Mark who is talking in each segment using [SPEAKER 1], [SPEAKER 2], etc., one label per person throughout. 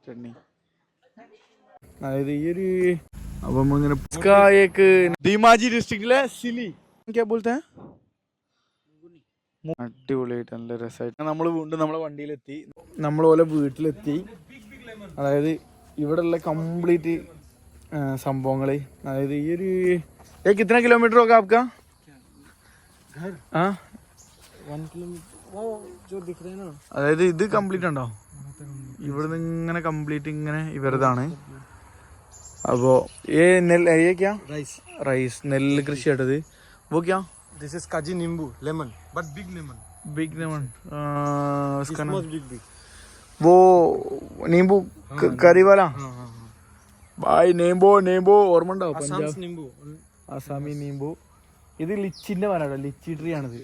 [SPEAKER 1] चटनी अरे ये अब हम इसका एक धीमाजी डिस्ट्रिक्ट ले सिली क्या बोलते हैं അടിപൊളിയായിട്ട് നല്ല രസമായിട്ട് നമ്മൾ വീണ്ടും നമ്മളെ വണ്ടിയിലെത്തി നമ്മൾ പോലെ വീട്ടിലെത്തി. അതായത് ഇവിടെയുള്ള കംപ്ലീറ്റ് സംഭവങ്ങൾ. അതായത് ഈ ഒരു കിतना किलोमीटर होगा आपका? हाँ
[SPEAKER 2] 1 किलोमीटर वो जो दिख रहे हैं ना.
[SPEAKER 1] അതായത് ഇത് കംപ്ലീറ്റ് ഉണ്ടോ? ഇവിടുന്ന് ഇങ്ങനെ കംപ്ലീറ്റ് ഇങ്ങനെ ഇവരതാണ്. അപ്പോ ये क्या राइस നെല്ല് കൃഷി ആയിട്ടത്. वो क्या?
[SPEAKER 2] This is kaji nimbu lemon but big lemon.
[SPEAKER 1] Big lemon
[SPEAKER 2] उसका नाम big.
[SPEAKER 1] वो नींबू करी वाला. भाई नींबू ഓർമ്മ ഉണ്ടോ? പഞ്ചാബ്
[SPEAKER 2] nimbu
[SPEAKER 1] ആസാമി നീമ്പു. ഇത് ലിച്ചിന്റെ മരമാണ്, ലിച്ചി ട്രീ ആണിത്.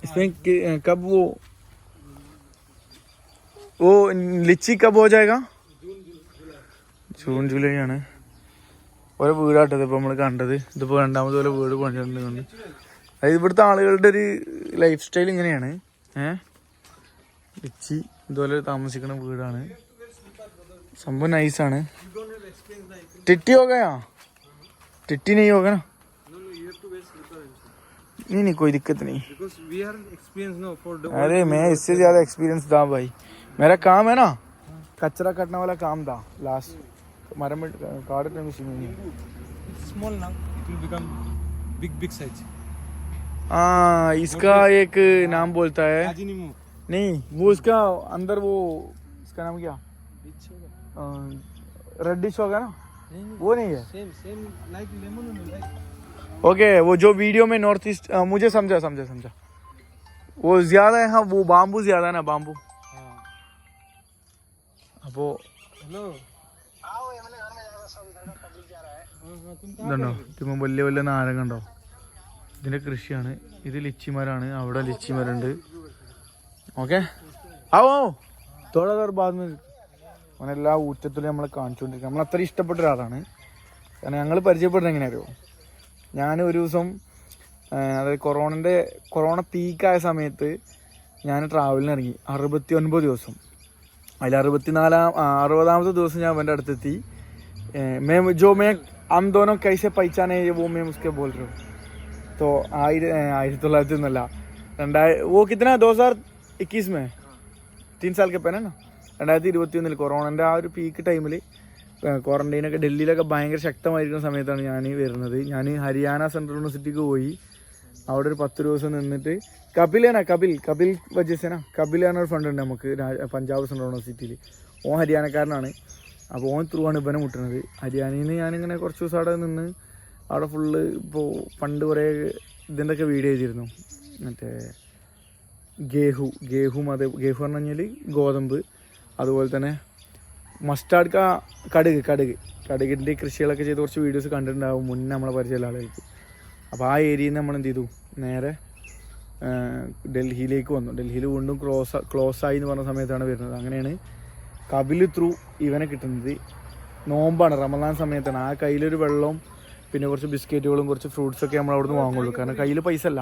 [SPEAKER 1] इसमें कब वो ലിച്ചി कब हो जाएगा? ജൂൺ ജൂലൈ ആണ്. ഓരോ വീടാട്ടത് ഇപ്പൊ നമ്മള് കണ്ടത്. ഇതിപ്പോ രണ്ടാമത് പോലെ വീട് പണിച്ചിട്ടുണ്ട്. അതായത് ഇവിടുത്തെ ആളുകളുടെ ഒരു ലൈഫ് സ്റ്റൈൽ ഇങ്ങനെയാണ്. ലിച്ചി ഇതുപോലെ താമസിക്കുന്ന വീടാണ്. സംഭവം നൈസാണ്. टिट्टी हो गया? टिट्टी नहीं होगा ना? नहीं कोई दिक्कत नहीं. अरे मैं इससे ज्यादा एक्सपीरियंस था भाई. मेरा काम है ना कचरा काटने वाला काम था. लास्ट हमारे में काटने मशीन नहीं है.
[SPEAKER 2] Small now it will become big size.
[SPEAKER 1] हाँ इसका एक नाम बोलता है. नहीं वो इसका अंदर वो इसका नाम क्या? रेडिश होगा ना? वो नहीं है.
[SPEAKER 2] Same like lemon like.
[SPEAKER 1] Okay वो जो वीडियो में नॉर्थ ईस्ट मुझे समझा वो ज्यादा है. हाँ वो बाम्बू ज्यादा है ना बाम्बू. അപ്പോ ഇതുണ്ടോ ഇപ്പം വലിയ വലിയ നാരങ്ങ ഉണ്ടോ? ഇതിന്റെ കൃഷിയാണ്. ഇത് ലിച്ചിമരാണ്. അവിടെ ലിച്ചിമരുണ്ട്. ഓക്കെ ആവോ തോടെ ഭാഗത്ത് അവനെല്ലാ ഊറ്റത്തിലും നമ്മളെ കാണിച്ചുകൊണ്ടിരിക്കുക. നമ്മൾ അത്ര ഇഷ്ടപ്പെട്ട ഒരാളാണ്. കാരണം ഞങ്ങൾ പരിചയപ്പെടുന്നത് എങ്ങനെയാണോ, ഞാൻ ഒരു ദിവസം അതായത് കൊറോണ പീക്കായ സമയത്ത് ഞാൻ ട്രാവലിന് ഇറങ്ങി 69 ദിവസം. അതിൽ 60ാമത്തെ ദിവസം ഞാൻ അവൻ്റെ അടുത്തെത്തി. हम दोनों कैसे पहचाने वो मैं उसके बोल रहा हूँ. तो 1900 वो कितना 2021 में 3 साल के पहले ना 2021 കൊറോണൻ്റെ ആ ഒരു പീക്ക് ടൈമിൽ ക്വാറന്റൈനൊക്കെ ഡൽഹിയിലൊക്കെ ഭയങ്കര ശക്തമായിരിക്കുന്ന സമയത്താണ് ഞാൻ വരുന്നത്. ഞാൻ ഹരിയാന സെൻട്രൽ യൂണിവേഴ്സിറ്റിക്ക് പോയി. അവിടെ ഒരു 10 ദിവസം നിന്നിട്ട് കപിൽ വജേസേന കപിൽ എന്നൊരു ഫ്രണ്ട് ഉണ്ട് നമുക്ക് പഞ്ചാബ് സെൻട്രൽ യൂണിവേഴ്സിറ്റിയിൽ. ഓൻ ഹരിയാനക്കാരനാണ്. അപ്പോൾ ഓൻ ത്രൂ ആണ് ഇവനെ മുട്ടുന്നത്. ഹരിയാനയിൽ നിന്ന് ഞാനിങ്ങനെ കുറച്ച് ദിവസം അവിടെ നിന്ന് അവിടെ ഫുള്ള് ഇപ്പോൾ പണ്ട് കുറേ ഇതിൻ്റെ ഒക്കെ വീഡിയോ ചെയ്തിരുന്നു. മറ്റേ ഗേഹു പറഞ്ഞു കഴിഞ്ഞാൽ ഗോതമ്പ്, അതുപോലെ തന്നെ മസ്റ്റാർഡ് കടുകിൻ്റെ കൃഷികളൊക്കെ ചെയ്ത് കുറച്ച് വീഡിയോസ് കണ്ടിട്ടുണ്ടാവും മുന്നേ നമ്മളെ പരിചയമുള്ള ആളുകൾക്ക്. അപ്പോൾ ആ ഏരിയയിൽ നിന്ന് നമ്മളെന്ത് ചെയ്തു, നേരെ ഡൽഹിയിലേക്ക് വന്നു. ഡൽഹിയിൽ വീണ്ടും ക്ലോസ് ആയി എന്ന് പറഞ്ഞ സമയത്താണ് വരുന്നത്. അങ്ങനെയാണ് കപിൽ ത്രൂ ഇവനെ കിട്ടുന്നത്. നോമ്പാണ്, റമദാൻ സമയത്താണ്. ആ കയ്യിലൊരു വെള്ളവും പിന്നെ കുറച്ച് ബിസ്ക്കറ്റുകളും കുറച്ച് ഫ്രൂട്ട്സൊക്കെ നമ്മൾ അവിടെ നിന്ന് വാങ്ങുള്ളൂ. കാരണം കയ്യിൽ പൈസ അല്ല.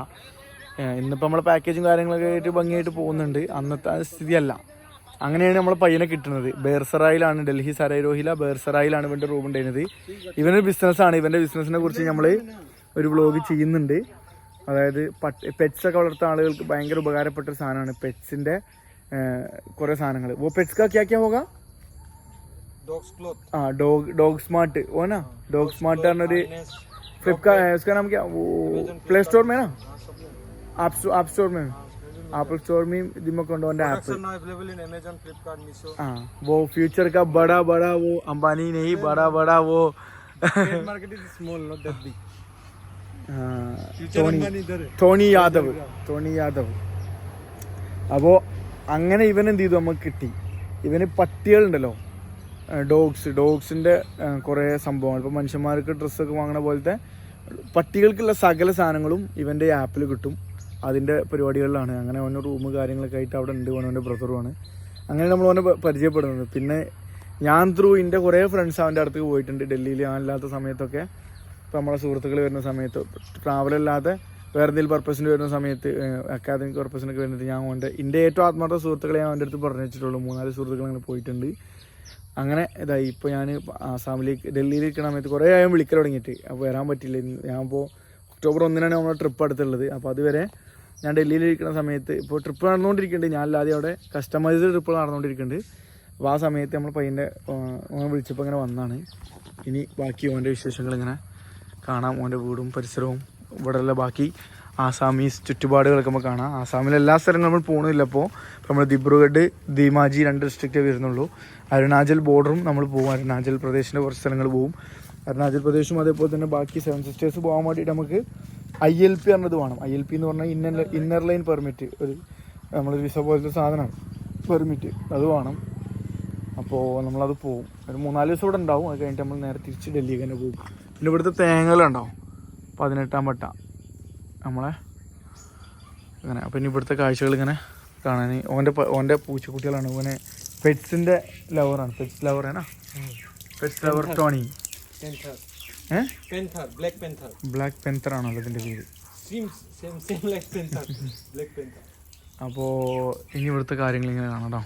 [SPEAKER 1] ഇന്നിപ്പോൾ നമ്മളെ പാക്കേജും കാര്യങ്ങളൊക്കെ ആയിട്ട് ഭംഗിയായിട്ട് പോകുന്നുണ്ട്. അന്നത്തെ സ്ഥിതിയല്ല. അങ്ങനെയാണ് നമ്മൾ പയ്യനെ കിട്ടുന്നത്. ബേർസറായിലാണ്, ഡൽഹി സരായ് രോഹില ബേർസറായിലാണ് ഇവൻ്റെ റൂം ഉണ്ടായിരുന്നത്. ഇവനൊരു ബിസിനസ്സാണ്. ഇവൻ്റെ ബിസിനസ്സിനെ കുറിച്ച് നമ്മൾ ഒരു വ്ലോഗ് ചെയ്യുന്നുണ്ട്. അതായത് പെറ്റ്സൊക്കെ വളർത്തുന്ന ആളുകൾക്ക് ഭയങ്കര ഉപകാരപ്പെട്ട ഒരു സാധനമാണ് പെറ്റ്സിൻ്റെ കുറേ സാധനങ്ങൾ. वो पेट्स का क्या क्या होगा? हाँ डॉग स्मार्ट वो ना, डॉग स्मार्ट പറഞ്ഞൊരു फ्लिपकार्ट है, उसका नाम क्या, वो प्ले स्टोर में ना, आप स्टोर में, एप्पल स्टोर में दिमाग കൊണ്ട് വന്ന app available in Amazon, Flipkart, Meesho. हाँ वो फ्यूचर का बड़ा वो अंबानी नहीं, बड़ा वो market is small not that big. Tony Yadav. അപ്പോൾ അങ്ങനെ ഇവൻ എന്ത് ചെയ്തു, നമുക്ക് കിട്ടി. ഇവന് പട്ടികളുണ്ടല്ലോ, ഡോഗ്സിൻ്റെ കുറേ സംഭവങ്ങൾ. ഇപ്പോൾ മനുഷ്യന്മാർക്ക് ഡ്രസ്സൊക്കെ വാങ്ങണ പോലത്തെ പട്ടികൾക്കുള്ള സകല സാധനങ്ങളും ഇവൻ്റെ ആപ്പിൽ കിട്ടും. അതിൻ്റെ പരിപാടികളിലാണ്. അങ്ങനെ ഓരോ റൂം കാര്യങ്ങളൊക്കെ ആയിട്ട് അവിടെ ഉണ്ട്. ഓനോൻ്റെ ബ്രദറുമാണ്. അങ്ങനെ നമ്മൾ ഓനെ പരിചയപ്പെടുന്നത്. പിന്നെ ഞാൻ ത്രൂ എൻ്റെ കുറേ ഫ്രണ്ട്സ് അവൻ്റെ അടുത്ത് പോയിട്ടുണ്ട് ഡൽഹിയിൽ. ഞാനില്ലാത്ത സമയത്തൊക്കെ. ഇപ്പോൾ നമ്മളെ സുഹൃത്തുക്കൾ വരുന്ന സമയത്ത് ട്രാവലല്ലാതെ വേറെ എന്തെങ്കിലും പർപ്പസിന് വരുന്ന സമയത്ത് അക്കാദമിക് പർപ്പസിനൊക്കെ വരുന്നത് ഞാൻ എൻ്റെ ഏറ്റവും ആത്മാർത്ഥ സുഹൃത്തുക്കളെ ഞാൻ എൻ്റെ അടുത്ത് പറഞ്ഞു വെച്ചിട്ടുള്ളൂ. 3-4 സുഹൃത്തുക്കൾ അങ്ങനെ പോയിട്ടുണ്ട്. അങ്ങനെ ഇതായി ഇപ്പോൾ ഞാൻ ആസാമിലേക്ക് ഡൽഹിയിൽ ഇരിക്കുന്ന സമയത്ത് കുറേ ആയും വിളിക്കൽ തുടങ്ങിയിട്ട്. അപ്പോൾ വരാൻ പറ്റില്ല. ഞാനിപ്പോൾ ഒക്ടോബർ 1-നാണ് നമ്മുടെ ട്രിപ്പ് അടുത്തുള്ളത്. അപ്പോൾ അതുവരെ ഞാൻ ഡൽഹിയിൽ ഇരിക്കുന്ന സമയത്ത് ഇപ്പോൾ ട്രിപ്പ് നടന്നുകൊണ്ടിരിക്കുന്നുണ്ട്. ഞാൻ അല്ലാതെ അവിടെ കസ്റ്റമൈസ്ഡ് ട്രിപ്പ് നടന്നുകൊണ്ടിരിക്കുന്നുണ്ട്. അപ്പോൾ ആ സമയത്ത് നമ്മൾ പയ്യൻ്റെ വിളിച്ചപ്പോൾ ഇങ്ങനെ വന്നാണ്. ഇനി ബാക്കി ഓൻ്റെ വിശേഷങ്ങൾ ഇങ്ങനെ കാണാം. ഓൻ്റെ വീടും പരിസരവും ഇവിടെയുള്ള ബാക്കി ആസാമീസ് ചുറ്റുപാടുകളൊക്കെ നമുക്ക് കാണാം. ആസാമിലെ എല്ലാ സ്ഥലങ്ങളും നമ്മൾ പോകുന്നില്ല. അപ്പോൾ നമ്മൾ ദിബ്രുഗഡ്, ധീമാജി 2 ഡിസ്ട്രിക്റ്റേ വരുന്നുള്ളൂ. അരുണാചൽ ബോർഡറും നമ്മൾ പോകും. അരുണാചൽ പ്രദേശിൻ്റെ കുറച്ച് സ്ഥലങ്ങൾ പോകും. അരുണാചൽ പ്രദേശും അതേപോലെ തന്നെ ബാക്കി 7 സിസ്റ്റേഴ്സ് പോകാൻ വേണ്ടിയിട്ട് നമുക്ക് ILP പറഞ്ഞത് വേണം. ILP എന്ന് പറഞ്ഞാൽ ഇന്നർ ലൈൻ പെർമിറ്റ്, ഒരു നമ്മളൊരു വിസ പോലത്തെ സാധനമാണ്, പെർമിറ്റ് അത് വേണം. അപ്പോൾ നമ്മളത് പോകും. ഒരു 3-4 ദിവസം ഇവിടെ ഉണ്ടാവും. അത് കഴിഞ്ഞിട്ട് നമ്മൾ നേരെ തിരിച്ച് ഡൽഹിക്ക് തന്നെ പോകും. പിന്നെ ഇവിടുത്തെ തേങ്ങകളുണ്ടാവും 18-ാം വട്ട നമ്മളെ അങ്ങനെ. അപ്പം ഇനി ഇവിടുത്തെ കാഴ്ചകൾ ഇങ്ങനെ കാണാൻ ഓൻ്റെ പൂച്ചക്കുട്ടികളാണ്. ഓനെ പെറ്റ്സിൻ്റെ ലവറാണ്. പെറ്റ്സ് ലവറാണ്. Pets lover Tony. Black panther ആണല്ലോ ഇതിൻ്റെ പേര്. അപ്പോൾ ഇനി ഇവിടുത്തെ കാര്യങ്ങൾ ഇങ്ങനെ കാണാം.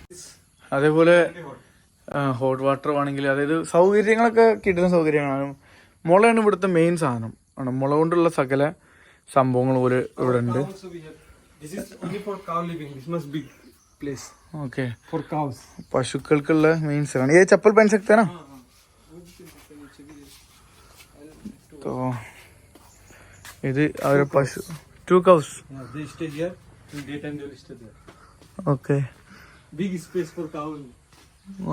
[SPEAKER 1] അതേപോലെ ഹോട്ട് വാട്ടർ ആണെങ്കിൽ, അതായത് സൗകര്യങ്ങളൊക്കെ കിട്ടുന്ന സൗകര്യങ്ങളാണ്. മുളയാണ് ഇവിടുത്തെ മെയിൻ സാധനം ആണ്. മുള കൊണ്ടുള്ള സകല സംഭവങ്ങൾ പോലെ ഇവിടെ ഉണ്ട്. ഓക്കെ, പശുക്കൾക്കുള്ള മെയിൻ സ്ഥലമാണ്. ये चप्पल पहन सकते हैं ना? तो ഇത് അവരെ പശു 2 cows. Okay,
[SPEAKER 2] big space for cow.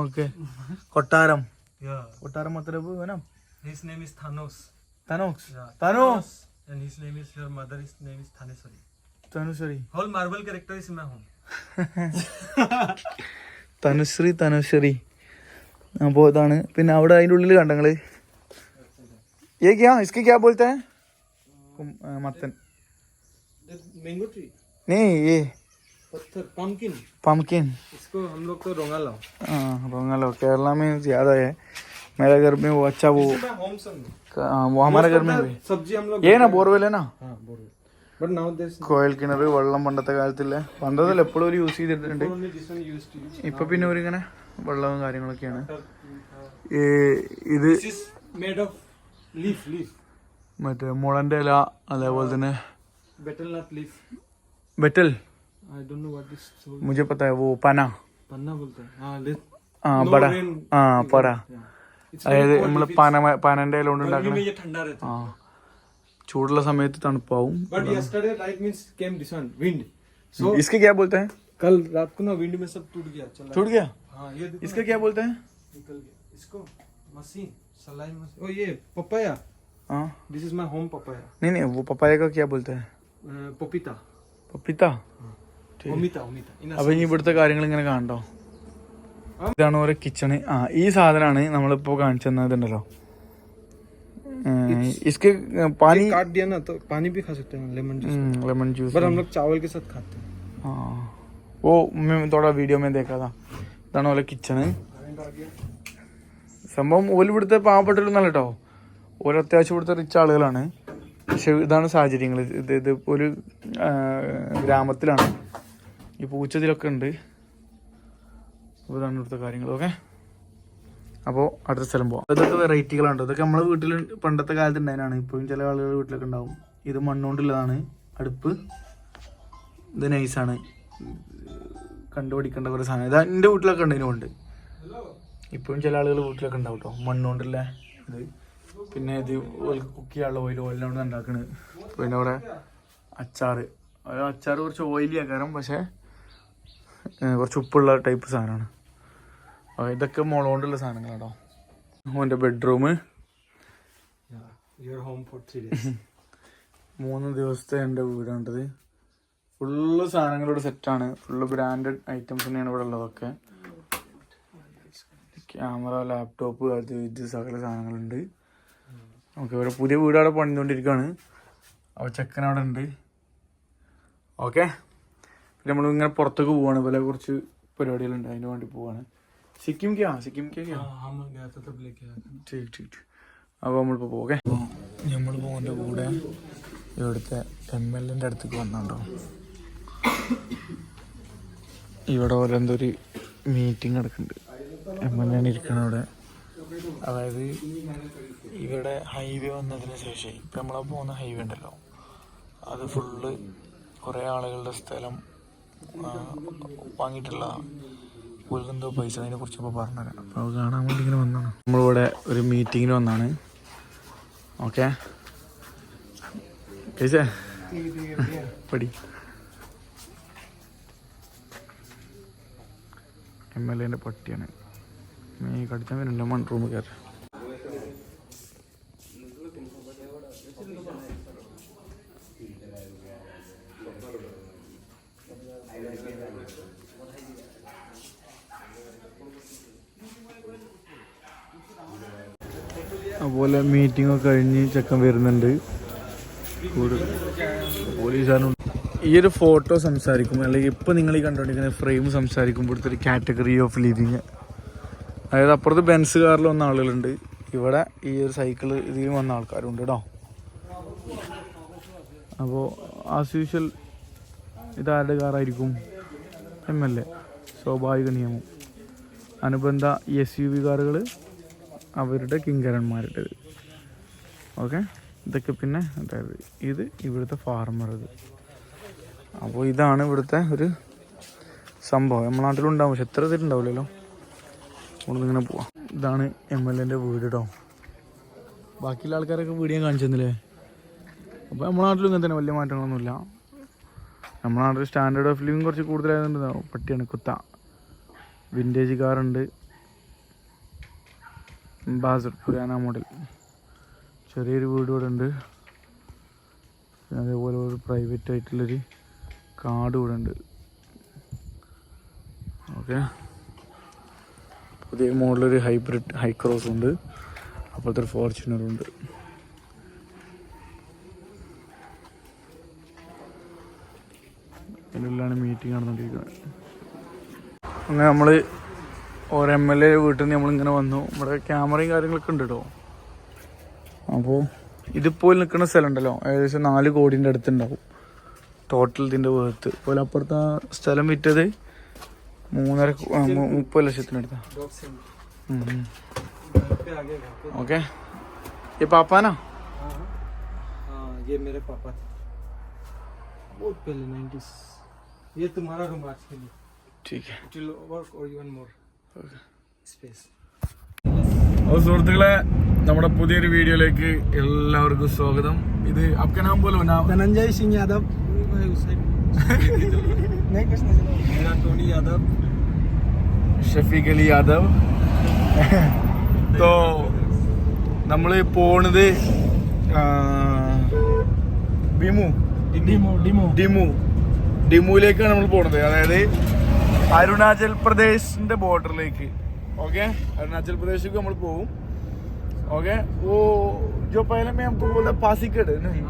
[SPEAKER 1] Okay. കൊട്ടാരം. കൊട്ടാരം मतलब है ना?
[SPEAKER 2] His name is Thanos.
[SPEAKER 1] Thanos.
[SPEAKER 2] Yeah.
[SPEAKER 1] Thanos.
[SPEAKER 2] And his name is, her mother's name is Thaneswari.
[SPEAKER 1] Tanushree.
[SPEAKER 2] Whole Marvel character is मैं हूँ.
[SPEAKER 1] തനുശ്രീ. അപ്പോൾ ഇതാണ്. പിന്നെ അവിടെ അതിൻ്റെ ഉള്ളിൽ കണ്ടങ്ങള് ये क्या, इसके क्या बोलते हैं? मत्तन.
[SPEAKER 2] Mango tree.
[SPEAKER 1] नहीं, ये
[SPEAKER 2] पत्थर,
[SPEAKER 1] पम्पकिन.
[SPEAKER 2] इसको हम लोग तो रोंगालाओ.
[SPEAKER 1] हाँ, रोंगालाओ केरला में ज़्यादा है. मेरे घर में वो अच्छा वो वो हमारे घर में भी
[SPEAKER 2] सब्जी हम लोग
[SPEAKER 1] ये ना बोरवेल है ना.
[SPEAKER 2] हाँ, borewell. But now there's
[SPEAKER 1] Koel കിണർ വെള്ളം പണ്ടത്തെ കാലത്തില്ല, പണ്ടതല്ല എപ്പോഴും ഒരു യൂസ് ചെയ്തിട്ടുണ്ട്.
[SPEAKER 2] only this one used to use.
[SPEAKER 1] ഇപ്പൊ പിന്നെ ഒരിങ്ങനെ വെള്ളവും കാര്യങ്ങളൊക്കെയാണ്. ഇത്
[SPEAKER 2] This is made of leaf.
[SPEAKER 1] മറ്റേ മുളന്റെ ഇല, അതേപോലെ തന്നെ
[SPEAKER 2] Betel nut leaf.
[SPEAKER 1] Betel.
[SPEAKER 2] I don't know what this so
[SPEAKER 1] मुझे पता है वो पना.
[SPEAKER 2] पन्ना बोलते हैं. हाँ, let
[SPEAKER 1] हाँ
[SPEAKER 2] no
[SPEAKER 1] बड़ा.
[SPEAKER 2] rain.
[SPEAKER 1] हाँ पड़ा.
[SPEAKER 2] Yeah. It's
[SPEAKER 1] അതായത്
[SPEAKER 2] very cold
[SPEAKER 1] നമ്മള്
[SPEAKER 2] if it's-
[SPEAKER 1] പനന്റെ ഇല കൊണ്ട്
[SPEAKER 2] गर्मी
[SPEAKER 1] ഉണ്ടാക്കുന്ന.
[SPEAKER 2] में ये ठंडा रहता है.
[SPEAKER 1] ആ, ചൂടുള്ള സമയത്ത് തണുപ്പാവും.
[SPEAKER 2] But yesterday night means came this one wind. So
[SPEAKER 1] इसके क्या बोलते हैं?
[SPEAKER 2] कल रात को ना विंड में सब टूट गया, चला
[SPEAKER 1] टूट गया.
[SPEAKER 2] हाँ, ये देखो
[SPEAKER 1] इसका
[SPEAKER 2] ना,
[SPEAKER 1] क्या बोलते हैं?
[SPEAKER 2] निकल गया. इसको मशीन, सलाई मशीन. ओ ये पपाया.
[SPEAKER 1] हाँ,
[SPEAKER 2] this is my home papaya.
[SPEAKER 1] नहीं वो पपाया का क्या बोलते हैं?
[SPEAKER 2] पपीता.
[SPEAKER 1] പപ്പിത്ത.
[SPEAKER 2] ओमिता.
[SPEAKER 1] അപ്പൊ ഇനി ഇവിടുത്തെ കാര്യങ്ങൾ ഇങ്ങനെ കാണണ്ടോ. ഇതാണ് ഓരോ കിച്ചണ്. ആ, ഈ സാധനമാണ് നമ്മളിപ്പോ കാണിച്ചു തന്നതുണ്ടല്ലോ. इसके पानी
[SPEAKER 2] काट दिया ना तो पानी भी खा सकते हैं, लेमन जूस. पर हम लोग चावल के साथ खाते हैं.
[SPEAKER 1] हाँ, वो मैं थोड़ा वीडियो में देखा था. ഇതാണ് ഓരോ കിച്ചണ്. സംഭവം ഓല് ഇവിടുത്തെ പാവപ്പെട്ടൊരുന്നല്ല കേട്ടോ. ഓരോ അത്യാവശ്യം ഇവിടുത്തെ റിച്ച് ആളുകളാണ്. പക്ഷെ ഇതാണ് സാഹചര്യങ്ങൾ. ഇത് ഒരു ഗ്രാമത്തിലാണ്. ഈ പൂച്ചതിലൊക്കെ ഉണ്ട്. അപ്പോൾ ഇതാണ് ഇവിടുത്തെ കാര്യങ്ങൾ. ഓക്കെ, അപ്പോൾ അടുത്ത സ്ഥലം പോവാം. ഇതൊക്കെ വെറൈറ്റികളാണ്. ഇതൊക്കെ നമ്മളെ വീട്ടിൽ പണ്ടത്തെ കാലത്ത് ഉണ്ടായതാണ്. ഇപ്പോഴും ചില ആളുകളുടെ വീട്ടിലൊക്കെ ഉണ്ടാവും. ഇത് മണ്ണുകൊണ്ടുള്ളതാണ് അടുപ്പ്. ഇത് നൈസാണ്, കണ്ടുപിടിക്കേണ്ട കുറേ സാധനം. ഇത് എൻ്റെ വീട്ടിലൊക്കെ ഉണ്ട്. ഇതിനുണ്ട് ഇപ്പോഴും ചില ആളുകൾ വീട്ടിലൊക്കെ ഉണ്ടാവും കേട്ടോ, മണ്ണുകൊണ്ടുള്ള ഇത്. പിന്നെ ഇത് കുക്ക് ചെയ്യാനുള്ള ഓയിലാണ് ഉണ്ടാക്കുന്നത്. പിന്നെ അവിടെ അച്ചാറ് കുറച്ച് ഓയിലി ആക്കാരം, പക്ഷേ കുറച്ച് ഉപ്പുള്ള ടൈപ്പ് സാധനമാണ്. ഇതൊക്കെ മുള കൊണ്ടുള്ള സാധനങ്ങളാട്ടോ. ഓൻ്റെ ബെഡ്റൂം. 3 ദിവസത്തെ എൻ്റെ വീടാണ്ടത്. ഫുള്ള് സാധനങ്ങളോട് സെറ്റാണ്. ഫുള്ള് ബ്രാൻഡഡ് ഐറ്റംസ് തന്നെയാണ് ഇവിടെ ഉള്ളതൊക്കെ. ക്യാമറ, ലാപ്ടോപ്പ്, അത് ഇത് സകല സാധനങ്ങളുണ്ട്. ഓക്കെ, ഒരു പുതിയ വീട് അവിടെ പണിതുകൊണ്ടിരിക്കുകയാണ്. അപ്പോൾ ചെക്കൻ അവിടെ ഉണ്ട്. ഓക്കെ, പിന്നെ നമ്മളിങ്ങനെ പുറത്തേക്ക് പോവാണ്. പല കുറച്ച് പരിപാടികളുണ്ട്, അതിന് വേണ്ടി പോവാണ്. सिक्किम क्या
[SPEAKER 2] हम गया था तब लेके आया.
[SPEAKER 1] ठीक. അപ്പോൾ നമ്മളിപ്പോൾ പോകെ. നമ്മളിപ്പോൾ എൻ്റെ കൂടെ ഇവിടുത്തെ MLA അടുത്തേക്ക് വന്നുണ്ടോ. ഇവിടെ ഓരോന്തോ ഒരു മീറ്റിംഗ് നടക്കുന്നുണ്ട്. MLA ഇരിക്കണം അവിടെ. അതായത് ഇവിടെ ഹൈവേ വന്നതിന് ശേഷം ഇപ്പം നമ്മളെ പോകുന്ന ഹൈവേ ഉണ്ടല്ലോ, അത് ഫുള്ള് കുറേ ആളുകളുടെ സ്ഥലം വാങ്ങിയിട്ടുള്ള എന്തോ പൈസ അതിനെ കുറിച്ച് ഇപ്പോൾ പറഞ്ഞുതരാം. അപ്പോൾ അത് കാണാൻ വേണ്ടി ഇങ്ങനെ വന്നതാണ്. നമ്മളിവിടെ ഒരു മീറ്റിങ്ങിന് വന്നതാണ്. ഓക്കെ പൈസ പടി MLA പട്ടിയാണ്. ഈ കടിച്ചാൽ വരുന്നുണ്ട്. മൺ റൂം കയറി അതുപോലെ മീറ്റിംഗ് ഒക്കെ കഴിഞ്ഞ് ചെക്കൻ വരുന്നുണ്ട്. പോലീസുകാരുണ്ട്. ഈ ഒരു ഫോട്ടോ സംസാരിക്കും, അല്ലെങ്കിൽ ഇപ്പോൾ നിങ്ങൾ ഈ കണ്ടുകൊണ്ടിരിക്കുന്ന ഫ്രെയിം സംസാരിക്കുമ്പോൾ ഇവിടുത്തെ ഒരു കാറ്റഗറി ഓഫ് ലിവിങ്. അതായത് അപ്പുറത്ത് ബെൻസ് കാറിൽ വന്ന ആളുകളുണ്ട്, ഇവിടെ ഈ ഒരു സൈക്കിള് ഇതിൽ വന്ന ആൾക്കാരുണ്ട് കേട്ടോ. അപ്പോൾ ആസ് യൂഷ്വൽ ഇതാരുടെ കാറായിരിക്കും? MLA. സ്വാഭാവിക നിയമം. അനുബന്ധ SUV കാറുകൾ അവരുടെ കിങ്കരന്മാരുടേത്. ഓക്കെ, ഇതൊക്കെ പിന്നെ അതായത് ഇത് ഇവിടുത്തെ ഫാർമർ. ഇത് അപ്പോൾ ഇതാണ് ഇവിടുത്തെ ഒരു സംഭവം. നമ്മുടെ നാട്ടിലുണ്ടാവും, പക്ഷെ എത്ര ഇതിലുണ്ടാവില്ലല്ലോ. അതുകൊണ്ട് ഇങ്ങനെ പോവാം. ഇതാണ് MLA വീട് കേട്ടോ. ബാക്കിയുള്ള ആൾക്കാരൊക്കെ വീഡിയോ കാണിച്ചു തന്നില്ലേ. അപ്പോൾ നമ്മുടെ നാട്ടിലും ഇങ്ങനെ തന്നെ വലിയ മാറ്റങ്ങളൊന്നുമില്ല. നമ്മുടെ നാട്ടിൽ സ്റ്റാൻഡേർഡ് ഓഫ് ലിവിങ് കുറച്ച് കൂടുതലായതുകൊണ്ട് പട്ടിയാണ് കുത്ത. വിൻറ്റേജ് കാറുണ്ട്, ബാസർ പുരാന മോഡൽ. ചെറിയൊരു വീട് ഇവിടെ ഉണ്ട്. അതേപോലെ ഒരു പ്രൈവറ്റ് ആയിട്ടുള്ളൊരു കാട് ഇവിടെ ഉണ്ട്. ഓക്കെ, പുതിയ മോഡലൊരു ഹൈബ്രിഡ് ഹൈക്രോസ് ഉണ്ട്. അപ്പോഴത്തെ ഒരു ഫോർച്യൂണറുണ്ട്. ഇതിനുള്ളിലാണ് മീറ്റിംഗ് നടന്നുകൊണ്ടിരിക്കുന്നത്. അങ്ങനെ നമ്മൾ ഓരോ MLA വീട്ടിൽ നിന്ന് നമ്മളിങ്ങനെ വന്നു. ഇവിടെ ക്യാമറയും കാര്യങ്ങളൊക്കെ ഉണ്ട് കേട്ടോ. അപ്പോൾ ഇതിപ്പോൾ നിൽക്കുന്ന സ്ഥലം ഉണ്ടല്ലോ, ഏകദേശം 4 കോടിൻ്റെ അടുത്തുണ്ടാവും ടോട്ടൽ ഇതിൻ്റെ വേർത്ത്. അതുപോലെ അപ്പുറത്തെ സ്ഥലം വിറ്റത് 30 ലക്ഷത്തിനടുത്താണ്. ഓക്കെ, ये पापा ना?
[SPEAKER 2] ये मेरे पापा थे बहुत पहले 90s. ये तुम्हारा रूम आज के लिए.
[SPEAKER 1] ठीक है.
[SPEAKER 2] It will work or even more space.
[SPEAKER 1] അപ്പോൾ സുഹൃത്തുക്കളെ, നമ്മുടെ പുതിയൊരു വീഡിയോയിലേക്ക് എല്ലാവർക്കും സ്വാഗതം. ഇത് आपका नाम बोलो ना.
[SPEAKER 2] धनंजय सिंह यादव. नहीं कुछ नहीं. मेरा टोनी यादव.
[SPEAKER 1] ഷഫീഖ് അലി യാദവ്. तो നമ്മൾ പോണത് ഡിമുയിലേക്കാണ് നമ്മൾ പോണത്. അതായത് അരുണാചൽ പ്രദേശിന്റെ ബോർഡറിലേക്ക്. ഓക്കെ, അരുണാചൽ പ്രദേശിലേക്ക് നമ്മൾ പോകും. ഓക്കെ, वो जो पहले में हमको बोला पासीघाट नहीं,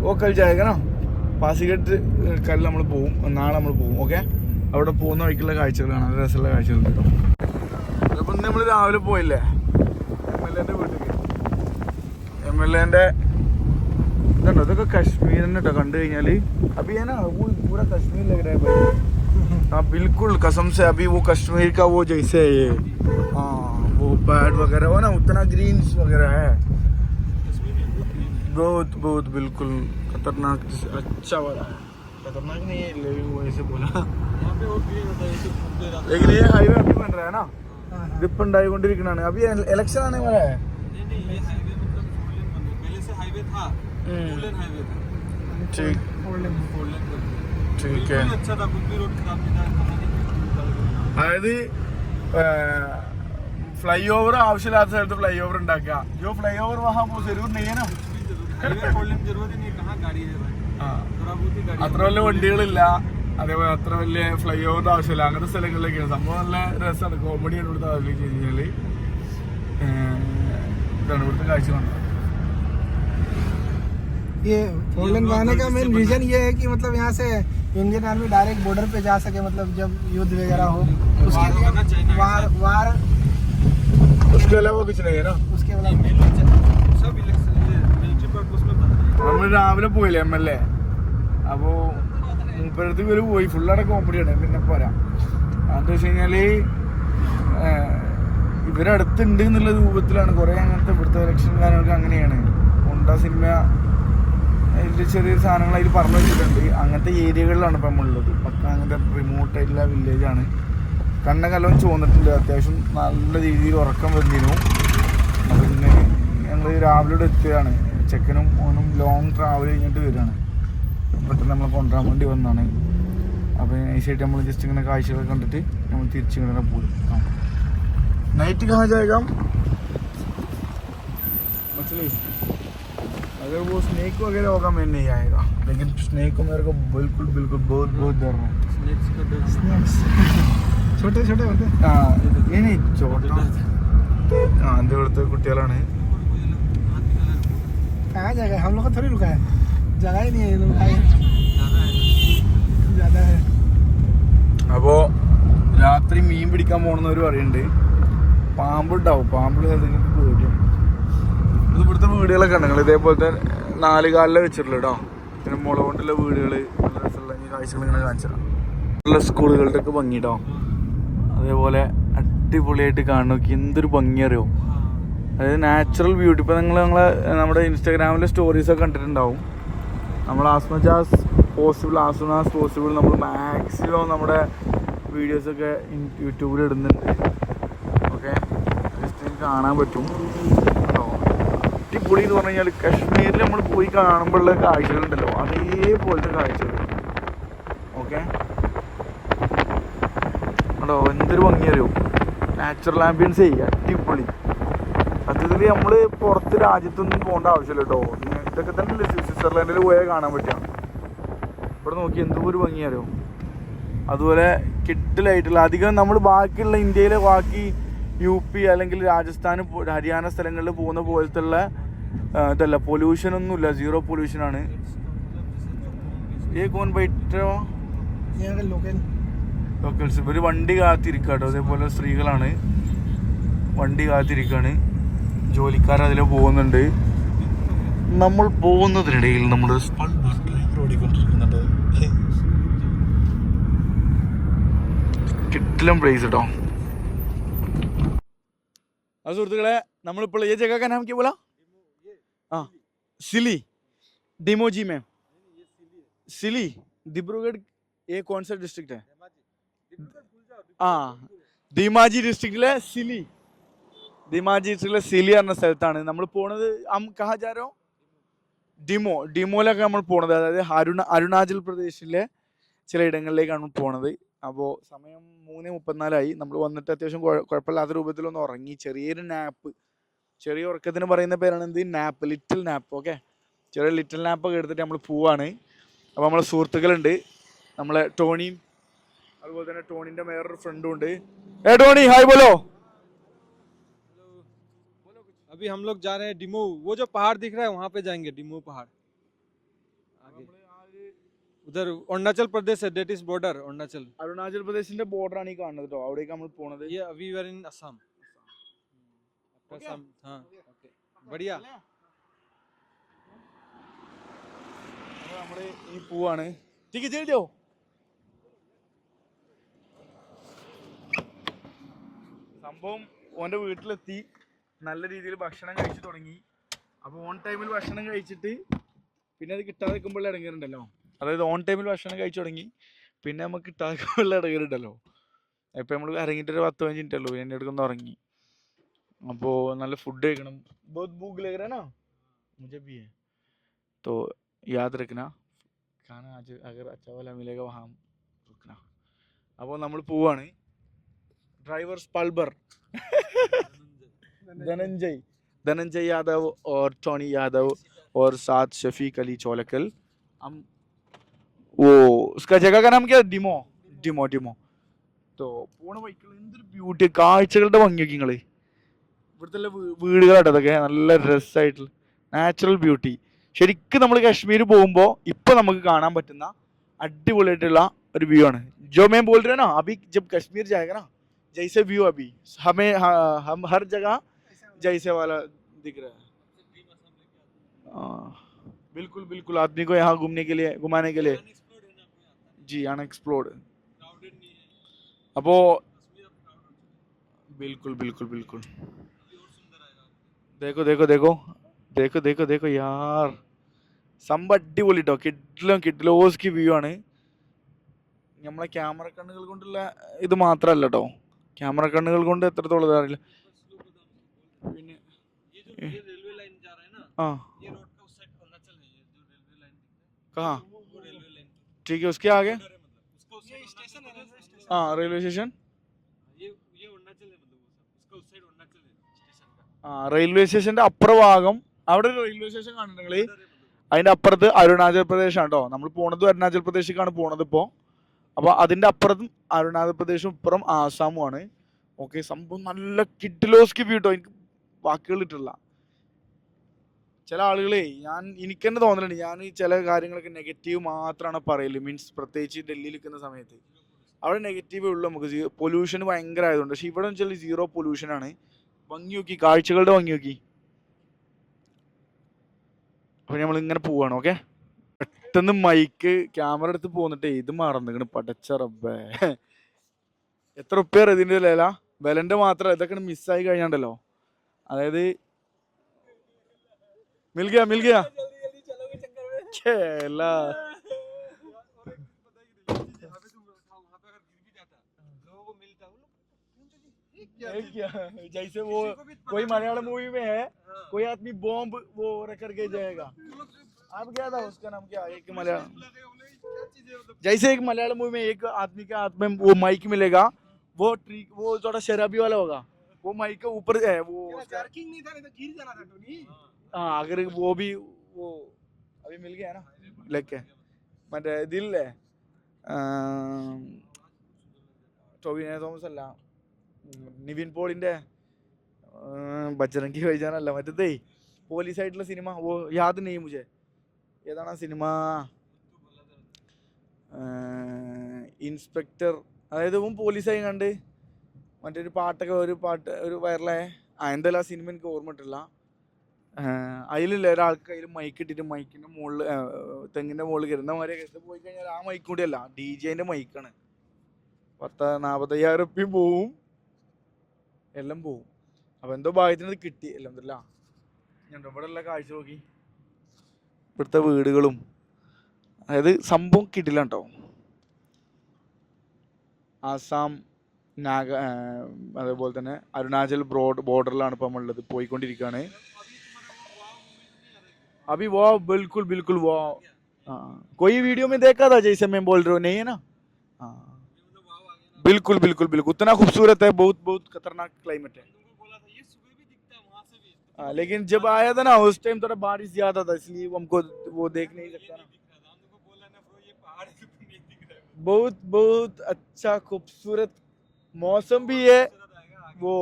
[SPEAKER 1] वो कल जाएगा ना. പാസിഘട്ട് കല്ല് നമ്മൾ പോവും, നാളെ നമ്മൾ പോവും. ഓക്കെ, അവിടെ പോകുന്ന വഴിക്കുള്ള കാഴ്ചകളാണ്, അത് രസമുള്ള കാഴ്ചകൾ കേട്ടോ. അതിപ്പോൾ നമ്മൾ രാവിലെ പോയില്ലേ MLA വീട്ടിലേക്ക്. MLA ഇതുണ്ടോ, ഇതൊക്കെ കശ്മീരിന് കേട്ടോ. കണ്ടു കഴിഞ്ഞാൽ അഭിയാനാ പൂരാ കശ്മീർ ലग रहा है भाई. हाँ बिल्कुल, कसम से अभी वो कश्मीर का वो जैसे है ये, हाँ वो पैड वगैरह हो ना, उतना ग्रीन्स वगैरह है. बहुत बहुत बिल्कुल खतरनाक, अच्छा वाला है. खतरनाक नहीं है, लेकिन वो ऐसे बोला. लेकिन ये हाईवे अभी बन रहा है ना, डिप ഉണ്ടായിക്കൊണ്ടിരിക്കുന്നതാണ്. अभी इलेक्शन आने वाला है.
[SPEAKER 2] नहीं ये हाईवे मतलब 4 लेन बन गया. पहले से हाईवे था, 2 लेन हाईवे था.
[SPEAKER 1] ठीक,
[SPEAKER 2] 4 लेन
[SPEAKER 1] ठीक है.
[SPEAKER 2] अच्छा था. कुछ भी रोड खराब नहीं था.
[SPEAKER 1] അതായത് ഫ്ലൈ ഓവർ ആവശ്യമില്ലാത്ത സ്ഥലത്ത് ഫ്ലൈ ഓവർ ഉണ്ടാക്കുക. जो फ्लाई ओवर वहाँ वो जरूर नहीं है ना.
[SPEAKER 2] हाईवे 4 लेन जरूरत ही नहीं. कहाँ गाड़ी है भाई. थोड़ा बहुत ही गाड़ी.
[SPEAKER 1] അത്ര വലിയ വണ്ടികളില്ല, അതേപോലെ അത്ര വലിയ ഫ്ലൈ ഓവറിന്റെ ആവശ്യമില്ല. അങ്ങനത്തെ സ്ഥലങ്ങളിലേക്കാണ് സംഭവം. നല്ല രസമാണ്, കോമഡിയാണ് ഇവിടുത്തെ ആലോചിച്ച് കഴിഞ്ഞാല്. ഇതാണ് ഇവിടുത്തെ കാഴ്ച കാണുന്നത്.
[SPEAKER 2] ये 4 लेन बनाने का मेन रीजन ये है कि मतलब यहाँ से इंडियन आर्मी डायरेक्ट बॉर्डर पे जा सके. मतलब जब युद्ध वगैरह हो उसके लिए वार
[SPEAKER 1] उसके अलावा कुछ नहीं है ना.
[SPEAKER 2] उसके अलावा सब इलेक्शन
[SPEAKER 1] നമ്മൾ രാവിലെ പോയില്ലേ MLA, അപ്പോ മൂപ്പരത്ത് ഇവര് പോയി ഫുള്ളവിടെ കോമഡിയാണ്. പിന്നെ പോരാ എന്താ വെച്ച് കഴിഞ്ഞാല് ഇവരടുത്തുണ്ട് എന്നുള്ള രൂപത്തിലാണ് കുറെ അങ്ങനത്തെ ഇവിടുത്തെ ഇലക്ഷൻ കാര്യങ്ങളൊക്കെ അങ്ങനെയാണ്. ഹോണ്ട സിനിമ അതിൽ ചെറിയ സാധനങ്ങൾ അതിൽ പറഞ്ഞു വെച്ചിട്ടുണ്ട്. അങ്ങനത്തെ ഏരിയകളിലാണ് ഇപ്പം നമ്മളുള്ളത്. പക്ക അങ്ങനത്തെ റിമോട്ടായിട്ടുള്ള വില്ലേജാണ്. കണ്ണൊക്കെ എല്ലാം ചോന്നിട്ടുണ്ട്. അത്യാവശ്യം നല്ല രീതിയിൽ ഉറക്കം വന്നിരുന്നു. അപ്പം ഇന്ന് ഞങ്ങൾ രാവിലെ ഇവിടെ എത്തുകയാണ്. ചെക്കനും ഓനും ലോങ് ട്രാവൽ കഴിഞ്ഞിട്ട് വരികയാണ്. പെട്ടെന്ന് നമ്മൾ കൊണ്ടുവരാൻ വേണ്ടി വന്നതാണ്. അപ്പോൾ നൈസായിട്ട് നമ്മൾ ജസ്റ്റ് ഇങ്ങനെ കാഴ്ചകളൊക്കെ കണ്ടിട്ട് നമ്മൾ തിരിച്ചിങ്ങനെ പോകും. नाइट कहाँ जाएगा हम? मछली अगर वो स्नेक वगैरह होगा मैं नहीं आएगा, लेकिन स्नेक को मेरे को बिल्कुल बिल्कुल बहुत बहुत डर है. स्नेक्स छोटे छोटे होते हैं. हाँ ये नहीं छोटा. हाँ अंदर उड़ते कुटियालाने.
[SPEAKER 2] कहाँ जाएगा? हम लोग को थोड़ी रुका है, जगह ही नहीं है. लोग ज़्यादा है. അപ്പോൾ രാത്രി മീൻ പിടിക്കാൻ പോകണമെന്നവർ പറയുന്നുണ്ട്. പാമ്പുണ്ടാവും. പാമ്പിൽ ഏതെങ്കിലും പേടിയും. ഇത് ഇവിടുത്തെ വീടുകളൊക്കെ ഉണ്ട്. നിങ്ങൾ ഇതേപോലത്തെ 4 കാലിൽ വെച്ചിട്ടുള്ളൂ കേട്ടോ. പിന്നെ മുള കൊണ്ടുള്ള വീടുകൾ, നല്ല രസമുള്ള കാഴ്ചകൾ ഇങ്ങനെ കാണിച്ചിടാം. ഉള്ള സ്കൂളുകളുടെ ഒക്കെ ഭംഗി കേട്ടോ. അതേപോലെ അടിപൊളിയായിട്ട് കാണുന്നു. എന്തൊരു ഭംഗി അറിയോ. അതായത് നാച്ചുറൽ ബ്യൂട്ടി. ഇപ്പോൾ നമ്മുടെ ഇൻസ്റ്റാഗ്രാമിലെ സ്റ്റോറീസൊക്കെ കണ്ടിട്ടുണ്ടാവും. നമ്മൾ ആസ് മച്ച് ആസ് പോസിബിൾ നമ്മൾ മാക്സിമം നമ്മുടെ വീഡിയോസൊക്കെ യൂട്യൂബിൽ ഇടുന്നുണ്ട്. ഓക്കെ, ജസ്റ്റ് കാണാൻ പറ്റും കേട്ടോ. അടിപൊളി എന്ന് പറഞ്ഞു കഴിഞ്ഞാൽ കാശ്മീരിൽ നമ്മൾ പോയി കാണുമ്പോഴുള്ള കാഴ്ചകളുണ്ടല്ലോ, അതേപോലത്തെ കാഴ്ചകൾ. ഓക്കെ കേട്ടോ. എന്തൊരു ഭംഗി അറിയോ. നാച്ചുറൽ ആംബിയൻസ് അടിപൊളി. സത്യത്തിൽ നമ്മൾ പുറത്ത് രാജ്യത്തൊന്നും പോകേണ്ട ആവശ്യമില്ല കേട്ടോ. ഇതൊക്കെ തന്നെ സ്വിറ്റ്സർലൻഡിൽ പോയാൽ കാണാൻ പറ്റുക. ഇവിടെ നോക്കി എന്തോ ഭംഗി അറിയോ. അതുപോലെ കിട്ടിലായിട്ടുള്ള അധികം നമ്മൾ ബാക്കിയുള്ള ഇന്ത്യയിലെ ബാക്കി UP അല്ലെങ്കിൽ രാജസ്ഥാൻ, ഹരിയാന സ്ഥലങ്ങളിൽ പോകുന്ന പോലത്തെ ഉള്ള ഇതല്ല. പൊല്യൂഷനൊന്നുമില്ല, 0 പൊല്യൂഷനാണ്. ലോക്കൽസ്. ഇവർ വണ്ടി കാത്തിരിക്കുക കേട്ടോ. അതേപോലെ സ്ത്രീകളാണ് വണ്ടി കാത്തിരിക്കുകയാണ്. ജോലിക്കാർ അതിൽ പോകുന്നുണ്ട്. നമ്മൾ പോകുന്നതിനിടയിൽ നമ്മൾ ഓടിക്കൊണ്ടിരിക്കുന്നുണ്ട്. കിട്ടിലും പ്ലേസ് കേട്ടോ. ആ സുഹൃത്തുക്കളെ, നമ്മളിപ്പോൾ ഈ ജഗ കാ നാം ക്യാ ബോലാ? ആ സിലി डिमोजी में. सिली डिब्रूगढ़ ये कौन सा डिस्ट्रिक्ट है? हाँ ധീമാജി ഡിസ്ട്രിക്റ്റിലെ സിലി. ധീമാജി ഡിസ്ട്രിക്റ്റിലെ സിലി എന്ന സ്ഥലത്താണ് നമ്മൾ പോണത്. കഹാ ജാ രഹോ? ഡിമോയിലൊക്കെ നമ്മൾ പോണത്. അതായത് അരുണാചൽ പ്രദേശിലെ ചില ഇടങ്ങളിലേക്കാണ് നമ്മൾ പോണത്. അപ്പോൾ സമയം 3:34 നമ്മൾ വന്നിട്ട് അത്യാവശ്യം കുഴപ്പമില്ലാത്ത രൂപത്തിലൊന്ന് ഉറങ്ങി. ചെറിയൊരു നാപ്പ്, ചെറിയ ഉറക്കത്തിന് പറയുന്ന പേരാണ് എന്ത്? Nap, little nap. ഓക്കെ, ചെറിയ ലിറ്റിൽ നാപ്പൊക്കെ എടുത്തിട്ട് നമ്മൾ പോവാണ്. അപ്പോൾ നമ്മളെ സുഹൃത്തുക്കളുണ്ട്, നമ്മളെ ടോണിയും അതുപോലെ തന്നെ ടോണിൻ്റെ വേറൊരു ഫ്രണ്ടും ഉണ്ട്. टोनी हाय बोलो.
[SPEAKER 3] अभी हम लोग जा रहे हैं डिमो. वो जो पहाड़ दिख रहा है वहाँ पे जाएंगे. डिमो पहाड़ आगे उधर अरुणाचल प्रदेश है. That is border Arunachal.
[SPEAKER 1] Arunachal പ്രദേശിന്റെ ബോർഡർ ആണ് ഈ കാണുന്നത് കേട്ടോ. അവിടേക്ക് നമ്മൾ പോണത്.
[SPEAKER 3] ये अभी वी आर इन असम. हाँ ओके बढ़िया.
[SPEAKER 1] നമ്മൾ ഈ പോവാണ്. ठीक है चल जाओ. സംഭവം ഓൻ്റെ വീട്ടിലെത്തി നല്ല രീതിയിൽ ഭക്ഷണം കഴിച്ചു തുടങ്ങി. അപ്പോൾ ഓൺ ടൈമിൽ ഭക്ഷണം കഴിച്ചിട്ട് പിന്നെ അത് കിട്ടാതെ നിൽക്കുമ്പോൾ ഇടങ്ങേറുണ്ടല്ലോ. അതായത് ഓൺ ടൈമിൽ ഭക്ഷണം കഴിച്ചു തുടങ്ങി പിന്നെ നമുക്ക് കിട്ടാതെ നിൽക്കുമ്പോൾ ഇടങ്ങേറുണ്ടല്ലോ. ഇപ്പോൾ നമ്മൾ ഇറങ്ങിയിട്ടൊരു 10-15 മിനിറ്റ് ഉള്ളൂ. എൻ്റെ അടുക്കൊന്ന് ഉറങ്ങി. അപ്പോൾ നല്ല ഫുഡ് കഴിക്കണം. बहुत भूख लग रहा है ना, मुझे भी है. तो याद रखना खाना आज अगर अच्छा वाला मिलेगा वहाँ रुकना. അപ്പോൾ നമ്മൾ പോവാണ്. ड्राइवर स्पल्बर धनंजय यादव और टोनी यादव और साथ शफीक अली चोलकल. हम वो उसका जगह का नाम क्या? डिमो. तो പോണ വഴിക്കുള്ള എന്തൊരു ബ്യൂട്ടി, കാഴ്ചകളുടെ ഭംഗിയൊക്കെ നിങ്ങൾ ഇവിടുത്തെ വീടുകളാട്ടോ. അതൊക്കെ നല്ല രസമായിട്ടുള്ള നാച്ചുറൽ ബ്യൂട്ടി. ശരിക്കും നമ്മൾ കാശ്മീർ പോകുമ്പോൾ ഇപ്പം നമുക്ക് കാണാൻ പറ്റുന്ന അടിപൊളിയായിട്ടുള്ള ഒരു വ്യൂ ആണ്. जो मैं बोल रहा ना, अभी जब कश्मीर जाएगा ना, जैसे व्यू अभी हमें हम हर जगह जैसे वाला दिख रहा है.
[SPEAKER 2] बिल्कुल बिल्कुल आदमी को यहाँ घूमने के लिए घुमाने के लिए जी अनएक्सप्लोर्ड അപ്പോ बिल्कुल बिल्कुल बिल्कुल देखो देखो देखो देखो देखो देखो यार സംഭവം അടിപൊളി കേട്ടോ കിഡിലും കിഡിലോസ്കി വ്യൂ ആണ് നമ്മളെ ക്യാമറ കണ്ണുകൾ കൊണ്ടുള്ള ഇത് മാത്രമല്ല കേട്ടോ ക്യാമറ കണ്ണുകൾ കൊണ്ട് എത്രത്തോളം ഇതറിയില്ല പിന്നെ ആ कहाँ ठीक है उसके आगे हाँ रेलवे स्टेशन ആ റെയിൽവേ സ്റ്റേഷന്റെ അപ്പുറ ഭാഗം അവിടെ ഒരു റെയിൽവേ സ്റ്റേഷൻ കാണുന്നുണ്ടെങ്കിൽ അതിന്റെ അപ്പുറത്ത് അരുണാചൽ പ്രദേശാണ് കേട്ടോ നമ്മൾ പോണത് അരുണാചൽ പ്രദേശിലേക്കാണ് പോണത് ഇപ്പോൾ അപ്പോൾ അതിന്റെ അപ്പുറത്തും അരുണാചൽ പ്രദേശും ഇപ്പുറം ആസാമുമാണ് ഓക്കെ സംഭവം നല്ല കിഡിലോസ്കി വ്യൂ കേട്ടോ എനിക്ക് വാക്കുകൾ ഇട്ടില്ല ചില ആളുകളെ എനിക്ക് തന്നെ തോന്നലുണ്ട് ഞാൻ ഈ ചില കാര്യങ്ങളൊക്കെ നെഗറ്റീവ് മാത്രമാണ് പറയല് മീൻസ് പ്രത്യേകിച്ച് ഡൽഹിയിൽ നിൽക്കുന്ന സമയത്ത് അവിടെ നെഗറ്റീവേ ഉള്ളൂ നമുക്ക് പൊല്യൂഷൻ ഭയങ്കര ആയതുകൊണ്ട് പക്ഷെ ഇവിടെ വെച്ചാൽ സീറോ പൊല്യൂഷനാണ് ഭംഗി നോക്കി കാഴ്ചകളുടെ ഭംഗി നോക്കി അപ്പൊ നമ്മൾ ഇങ്ങനെ പോവാണ് ഓക്കെ പെട്ടെന്ന് മൈക്ക് ക്യാമറ എടുത്ത് പോന്നിട്ടേ ഇത് മറന്നിക്കണ് പടച്ച റബ്ബേ എത്ര ഉപ്പേർ ഇതിന്റെ വിലന്റെ മാത്രം ഇതൊക്കെ മിസ്സായി കഴിഞ്ഞാണ്ടല്ലോ അതായത് मिल गया खेला जैसे वो कोई मलयालम मूवी में है कोई आदमी बॉम्ब वो रख करके जाएगा आप क्या था उसका नाम क्या एक मलयालम जैसे एक मलयालम मूवी में एक आदमी के हाथ में वो माइक मिलेगा वो थोड़ा शराबी वाला होगा वो माइक के ऊपर है वो नहीं था तो गिर जाना था हाँ अगर वो भी वो अभी मिल गया ना लेके മറ്റേ ഇതില്ലേ ടോവിനോ തോമസ് അല്ല നിവിൻ പോളിന്റെ ബജ്രംഗി ഭായ്ജാനല്ല മറ്റേ പോലീസായിട്ടുള്ള സിനിമ ഓ യാദ് നെയ് മുझे ഏതാണ് ആ സിനിമ ഇൻസ്പെക്ടർ അതായത് പോലീസായി കണ്ട് മറ്റൊരു പാട്ടൊക്കെ ഒരു വൈറലായ എന്തായാലും ആ സിനിമ എനിക്ക് ഓർമ്മയിട്ടില്ല അതിലില്ല ഒരാൾക്ക് അതിൽ മൈക്ക് ഇട്ടിട്ട് മൈക്കിന്റെ മുകളിൽ തെങ്ങിന്റെ മുകളിൽ കയറുന്ന മാതിരി ഇത് പോയി കഴിഞ്ഞാൽ ആ മൈക്ക് കൂടിയല്ല DJ മൈക്കാണ് 40,000-45,000 റുപ്യ പോവും എല്ലാം പോവും അപ്പൊ എന്തോ ഭാഗ്യത്തിന് കിട്ടി എല്ലാം ഞാൻ ഇവിടെ ഉള്ള കാഴ്ച നോക്കി ഇവിടുത്തെ വീടുകളും അതായത് സംഭവം കിട്ടില്ല കേട്ടോ ആസാം അതേപോലെ തന്നെ അരുണാചൽ ബോർഡറിലാണ് ഇപ്പൊ നമ്മളുള്ളത് പോയിക്കൊണ്ടിരിക്കുകയാണ് अभी वो बिल्कुल बिल्कुल वो कोई वीडियो में देखा था जैसे मैं बोल रहा हूँ नहीं है ना हाँ बिल्कुल बिल्कुल बिल्कुल उतना खूबसूरत है बहुत बहुत खतरनाक क्लाइमेट है लेकिन जब आया था ना उस टाइम थोड़ा बारिश ज्यादा था इसलिए हमको वो देख नहीं सकता ना बहुत बहुत अच्छा खूबसूरत मौसम भी है वो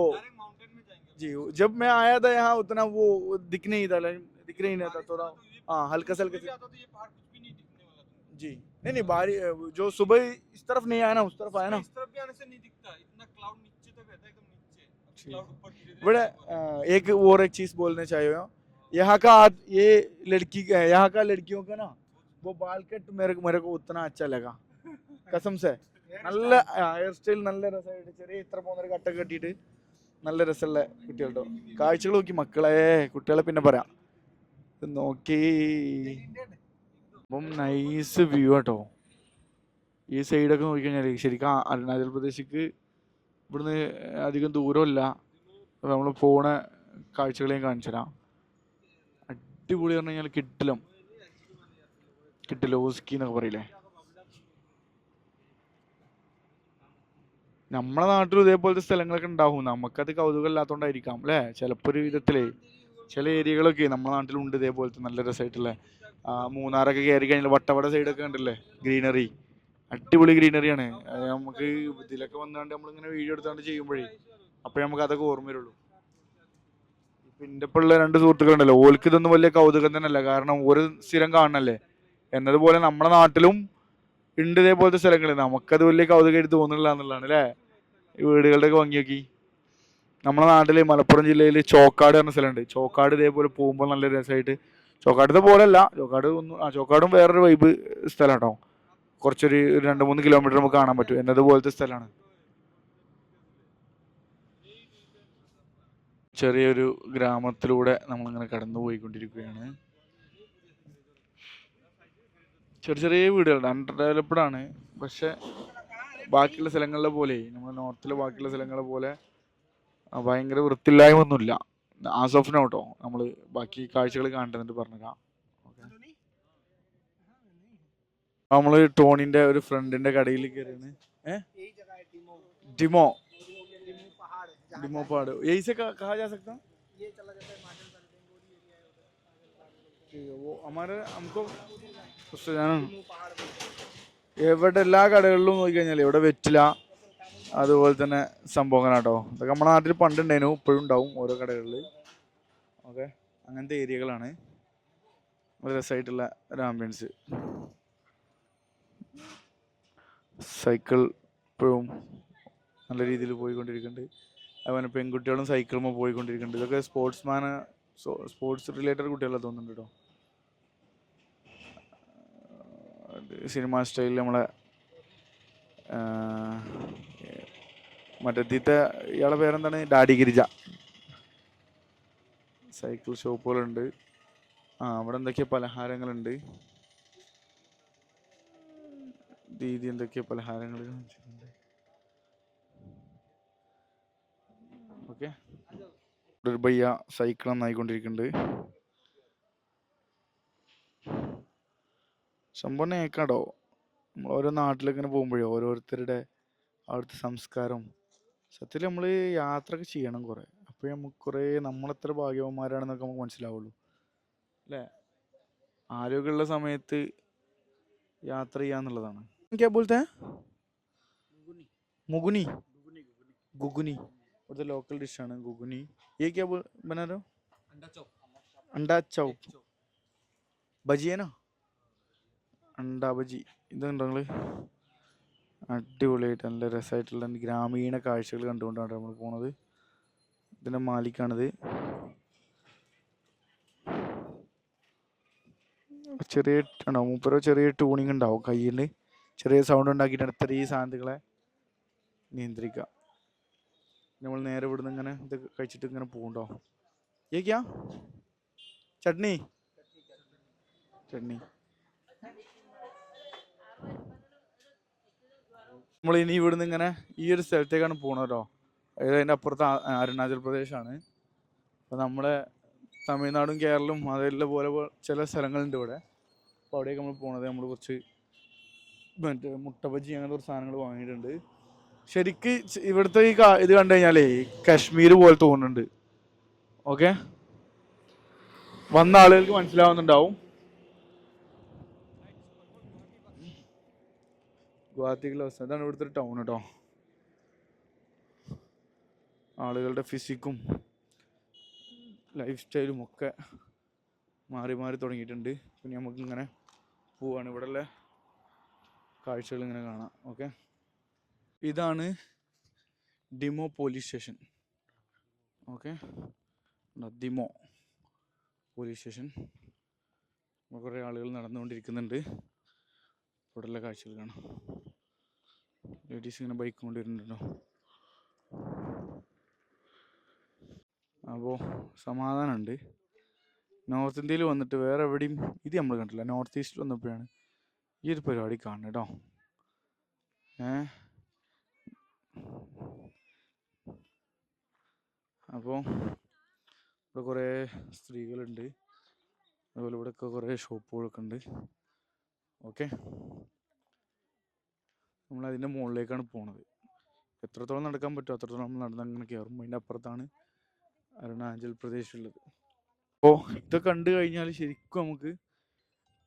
[SPEAKER 2] जी जब मैं आया था यहाँ उतना वो दिख नहीं था थोड़ा हाँ हल्का सा जी नहीं बारिश जो सुबह इस तरफ नहीं आया ना उस तरफ आया ना इस तरफ भी आने से नहीं दिखता इतना क्लाउड नीचे तक रहता है एकदम नीचे क्लाउड ऊपर बड़ा एक और एक चीज बोलना चाहिए यहाँ का ये यहाँ का लड़कियों का ना वो बाल कट मेरे को उतना अच्छा लगा कसम से നല്ല ഹെയർ സ്റ്റൈൽ നല്ല രസമായിട്ട് ചെറിയ ഇത്ര പോകുന്നൊരു കട്ടൊക്കെ കെട്ടിയിട്ട് നല്ല രസമുള്ള കുട്ടികളുടെ കാഴ്ചകൾ നോക്കി മക്കളെ കുട്ടികളെ പിന്നെ പറയാം നോക്കി അപ്പം നൈസ് വ്യൂ കേട്ടോ ഈ സൈഡൊക്കെ നോക്കിക്കഴിഞ്ഞാൽ ശരിക്കും അരുണാചൽ പ്രദേശിക്ക് ഇവിടുന്ന് അധികം ദൂരമില്ല നമ്മൾ പോണ കാഴ്ചകളെയും കാണിച്ചു തരാം അടിപൊളി പറഞ്ഞു കഴിഞ്ഞാൽ കിട്ടിലോസ്കി എന്നൊക്കെ പറയില്ലേ നമ്മളെ നാട്ടിലും ഇതേപോലത്തെ സ്ഥലങ്ങളൊക്കെ ഉണ്ടാവും നമുക്കത് കൗതുകം ഇല്ലാത്തതുകൊണ്ടായിരിക്കാം അല്ലേ ചിലപ്പോൾ ഒരു വിധത്തിലേ ചില ഏരിയകളൊക്കെ നമ്മുടെ നാട്ടിലുണ്ട് ഇതേപോലത്തെ നല്ല രസമായിട്ടുള്ള മൂന്നാറൊക്കെ കയറി കഴിഞ്ഞാൽ വട്ടവട സൈഡൊക്കെ ഉണ്ടല്ലേ ഗ്രീനറി അടിപൊളി ഗ്രീനറിയാണ് നമുക്ക് ഇതിലൊക്കെ വന്നുകൊണ്ട് നമ്മളിങ്ങനെ വീഡിയോ എടുത്താണ്ട് ചെയ്യുമ്പോഴേ അപ്പോഴേ നമുക്ക് അതൊക്കെ ഓർമ്മ വരുള്ളൂ ഇപ്പം എൻ്റെ ഇപ്പോൾ ഉള്ള 2 സുഹൃത്തുക്കളുണ്ടല്ലോ ഓൾക്ക് ഇതൊന്നും വലിയ കൗതുകം തന്നെയല്ല കാരണം ഒരു സ്ഥിരം കാണണല്ലേ എന്നതുപോലെ നമ്മുടെ നാട്ടിലും ഉണ്ട് ഇതേപോലത്തെ സ്ഥലങ്ങൾ നമുക്കത് വലിയ കൗതുകമായിട്ട് തോന്നുന്നില്ല എന്നുള്ളതാണ് അല്ലേ ഈ വീടുകളുടെ ഒക്കെ ഭംഗി നോക്കി നമ്മുടെ നാട്ടിൽ മലപ്പുറം ജില്ലയിൽ ചോക്കാട് പറഞ്ഞ സ്ഥലമുണ്ട് ചോക്കാട് ഇതേപോലെ പോകുമ്പോൾ നല്ല രസമായിട്ട് ചോക്കാടത്തെ പോലെയല്ല, ചോക്കാട് ഒന്ന് ചോക്കാടും വേറൊരു വൈബ് സ്ഥലം കേട്ടോ. കുറച്ചൊരു 2-3 കിലോമീറ്റർ നമുക്ക് കാണാൻ പറ്റും എന്നതുപോലത്തെ സ്ഥലമാണ്. ചെറിയൊരു ഗ്രാമത്തിലൂടെ നമ്മളിങ്ങനെ കടന്നു പോയിക്കൊണ്ടിരിക്കുകയാണ്. ചെറിയ ചെറിയ വീടുകളുണ്ട്, അണ്ടർ ഡെവലപ്ഡ് ആണ്. പക്ഷെ ബാക്കിയുള്ള സ്ഥലങ്ങളിലെ പോലെ, നമ്മുടെ നോർത്തിലെ ബാക്കിയുള്ള സ്ഥലങ്ങളെ പോലെ ഭയങ്കര വൃത്തിയില്ലായ്മ ഒന്നുമില്ല. ആസ് ഓഫ് നോ കേട്ടോ. നമ്മൾ ബാക്കി കാഴ്ചകൾ കാണേണ്ടതെന്ന് പറഞ്ഞുതരാം. നമ്മൾ ടോണിന്റെ ഒരു ഫ്രണ്ടിന്റെ കടയിൽ കയറിയാണ്. ഡിമോ ഡിमो पहाड़ यही से कहा जा सकता है। ठीक है, वो हमारे हमको उससे जाना. ഇവിടെ എല്ലാ കടകളിലും നോക്കിക്കഴിഞ്ഞാൽ ഇവിടെ വെറ്റില അതുപോലെ തന്നെ സംഭവങ്ങളാട്ടോ. ഇതൊക്കെ നമ്മുടെ നാട്ടിൽ പണ്ടുണ്ടായിരുന്നു, ഇപ്പോഴും ഉണ്ടാവും ഓരോ കടകളിൽ. ഓക്കെ, അങ്ങനത്തെ ഏരിയകളാണ്. വളരെ രസമായിട്ടുള്ള ഒരു ആംബിയൻസ്. സൈക്കിൾ ഇപ്പോഴും നല്ല രീതിയിൽ പോയിക്കൊണ്ടിരിക്കുന്നുണ്ട്. അതുപോലെ പെൺകുട്ടികളും സൈക്കിളുമ്പോൾ പോയിക്കൊണ്ടിരിക്കുന്നുണ്ട്. ഇതൊക്കെ സ്പോർട്സ് റിലേറ്റഡ് കുട്ടികളെ തോന്നുന്നുണ്ട് കേട്ടോ. സിനിമ സ്റ്റൈലിൽ നമ്മളെ മറ്റേ ഇയാളെ പേരെന്താണ്, ഡാഡി ഗിരിജ. സൈക്കിൾ ഷോപ്പുകളുണ്ട്. അവിടെ എന്തൊക്കെയോ പലഹാരങ്ങളുണ്ട്. ദീദി എന്തൊക്കെയോ പലഹാരങ്ങൾ കാണിച്ചിട്ടുണ്ട്. ഓക്കെ, ഒരു ഭയ്യ സൈക്കിൾ നന്നായിക്കൊണ്ടിരിക്കുന്നുണ്ട്. സംഭവം നേക്കാടോ. നമ്മൾ ഓരോ നാട്ടിലൊക്കെ ഇങ്ങനെ പോകുമ്പോഴേ ഓരോരുത്തരുടെ അവിടുത്തെ സംസ്കാരം, സത്യത്തിൽ നമ്മൾ യാത്രയൊക്കെ ചെയ്യണം കുറേ. അപ്പോൾ നമുക്ക് കുറേ നമ്മളെത്ര ഭാഗ്യവാന്മാരാണെന്നൊക്കെ നമുക്ക് മനസ്സിലാവുള്ളൂ അല്ലേ. ആരോഗ്യമുള്ള സമയത്ത് യാത്ര ചെയ്യാന്നുള്ളതാണ്. क्या बोलते हैं, मुगुनी गुगुनी, उधर लोकल डिश ആണ് गुगुनी. ये क्या बना रहे हो? अंडा चौक बजी है ना, അണ്ട ബജി. ഇതുണ്ടോ നിങ്ങൾ? അടിപൊളിയായിട്ട് നല്ല രസമായിട്ടുള്ള ഗ്രാമീണ കാഴ്ചകൾ കണ്ടുകൊണ്ടാണ് നമ്മൾ പോണത്. ഇതിൻ്റെ മാലിക്കാണിത്. ചെറിയ ഉണ്ടാവും മൂപ്പരോ, ചെറിയ ട്യൂണിങ് ഉണ്ടാവും കയ്യിൽ, ചെറിയ സൗണ്ട് ഉണ്ടാക്കിയിട്ടാണ് ഇത്രയും സാധനങ്ങളെ നിയന്ത്രിക്കുക. നമ്മൾ നേരെ ഇവിടുന്ന് ഇങ്ങനെ ഇത് കഴിച്ചിട്ട് ഇങ്ങനെ പോകുന്നുണ്ടോ. ഏക്കാ ചട്നി ചട്നി. നമ്മൾ ഇനി ഇവിടുന്ന് ഇങ്ങനെ ഈ ഒരു സ്ഥലത്തേക്കാണ് പോകണല്ലോ. അതായത് അതിൻ്റെ അപ്പുറത്ത് അരുണാചൽ പ്രദേശാണ്. അപ്പോൾ നമ്മുടെ തമിഴ്നാടും കേരളവും അതെല്ലാം പോലെ ചില സ്ഥലങ്ങളുണ്ട് ഇവിടെ. അപ്പോൾ അവിടേക്ക് നമ്മൾ പോണത്. നമ്മൾ കുറച്ച് മറ്റേ മുട്ട ബജി അങ്ങനത്തെ കുറച്ച് സാധനങ്ങൾ വാങ്ങിയിട്ടുണ്ട്. ശരിക്ക് ഇവിടുത്തെ ഈ ഇത് കണ്ടു കഴിഞ്ഞാലേ കശ്മീർ പോലെ തോന്നുന്നുണ്ട്. ഓക്കെ, വന്ന ആളുകൾക്ക് മനസ്സിലാവുന്നുണ്ടാവും. ഗുവാഹത്തിക്കുള്ള അവസ്ഥ ഇതാണ്. ഇവിടുത്തെ ഒരു ടൗൺ കേട്ടോ. ആളുകളുടെ ഫിസിക്കും ലൈഫ് സ്റ്റൈലും ഒക്കെ മാറി മാറി തുടങ്ങിയിട്ടുണ്ട്. പിന്നെ നമുക്കിങ്ങനെ പോവാണ്. ഇവിടെയുള്ള കാഴ്ചകൾ ഇങ്ങനെ കാണാം. ഓക്കെ, ഇതാണ് ഡിമോ പോലീസ് സ്റ്റേഷൻ. ഓക്കെ, ഡിമോ പോലീസ് സ്റ്റേഷൻ. കുറേ ആളുകൾ നടന്നുകൊണ്ടിരിക്കുന്നുണ്ട്. ഇവിടെയുള്ള കാഴ്ചകൾ കാണാം. ലേഡീസ് ഇങ്ങനെ ബൈക്ക് കൊണ്ടുവരുന്നുണ്ടോ. അപ്പോൾ സമാധാനമുണ്ട്. നോർത്ത് ഇന്ത്യയിൽ വന്നിട്ട് വേറെ എവിടെയും ഇത് നമ്മൾ കണ്ടില്ല. നോർത്ത് ഈസ്റ്റിൽ വന്നപ്പോഴാണ് ഈ ഒരു പരിപാടി കാണുന്നത് കേട്ടോ. അപ്പോൾ ഇവിടെ കുറേ സ്ത്രീകളുണ്ട്. അതുപോലെ ഇവിടെയൊക്കെ കുറേ ഷോപ്പുകളൊക്കെ ഉണ്ട്. ഓക്കെ, നമ്മളതിൻ്റെ മുകളിലേക്കാണ് പോണത്. എത്രത്തോളം നടക്കാൻ പറ്റുമോ അത്രത്തോളം നമ്മൾ നടന്നങ്ങനെ കയറും. അതിൻ്റെ അപ്പുറത്താണ് അരുണാചൽ പ്രദേശ് ഉള്ളത്. അപ്പോൾ ഇത് കണ്ടു കഴിഞ്ഞാൽ ശരിക്കും നമുക്ക്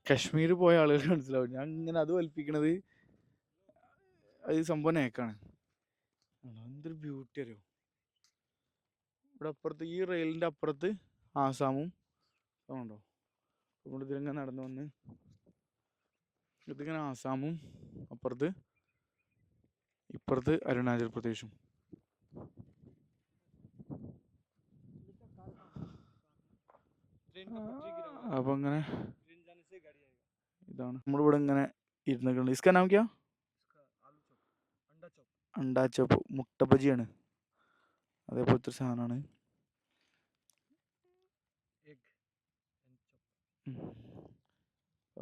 [SPEAKER 2] കശ്മീർ പോയ ആളുകൾ മനസ്സിലാവും. ഞാൻ ഇങ്ങനെ അത് വലിപ്പിക്കണത് അത് സംഭവം നേക്കാണ്. എന്തൊരു ബ്യൂട്ടി അറിയോ. ഇവിടെ അപ്പുറത്ത് ഈ റെയിലിൻ്റെ അപ്പുറത്ത് ആസാമും ഉണ്ടോ. നമ്മൾ ഇതിലിങ്ങനെ നടന്നു വന്ന് ഇതിങ്ങനെ ആസാമും ഇപ്പുറത്ത് അരുണാചൽ പ്രദേശും.
[SPEAKER 3] ट्रेन का पटरी गिरा हुआ है,
[SPEAKER 2] അപ്പോൾ അങ്ങനെ
[SPEAKER 3] ट्रेन जाने से गाड़ी आएगा.
[SPEAKER 2] ഇതാണ് നമ്മളിവിടെ ഇങ്ങനെ ഇരുന്നിട്ടുണ്ട്. ഇസ്കാ നാം ക്യാ?
[SPEAKER 3] इसका आलू चॉप, अंडा चॉप.
[SPEAKER 2] അണ്ടാച്ചപ്പ് മുട്ട ബജിയാണ്. അതേപോലത്തെ ഒരു സാധനമാണ്.
[SPEAKER 3] Egg and chop.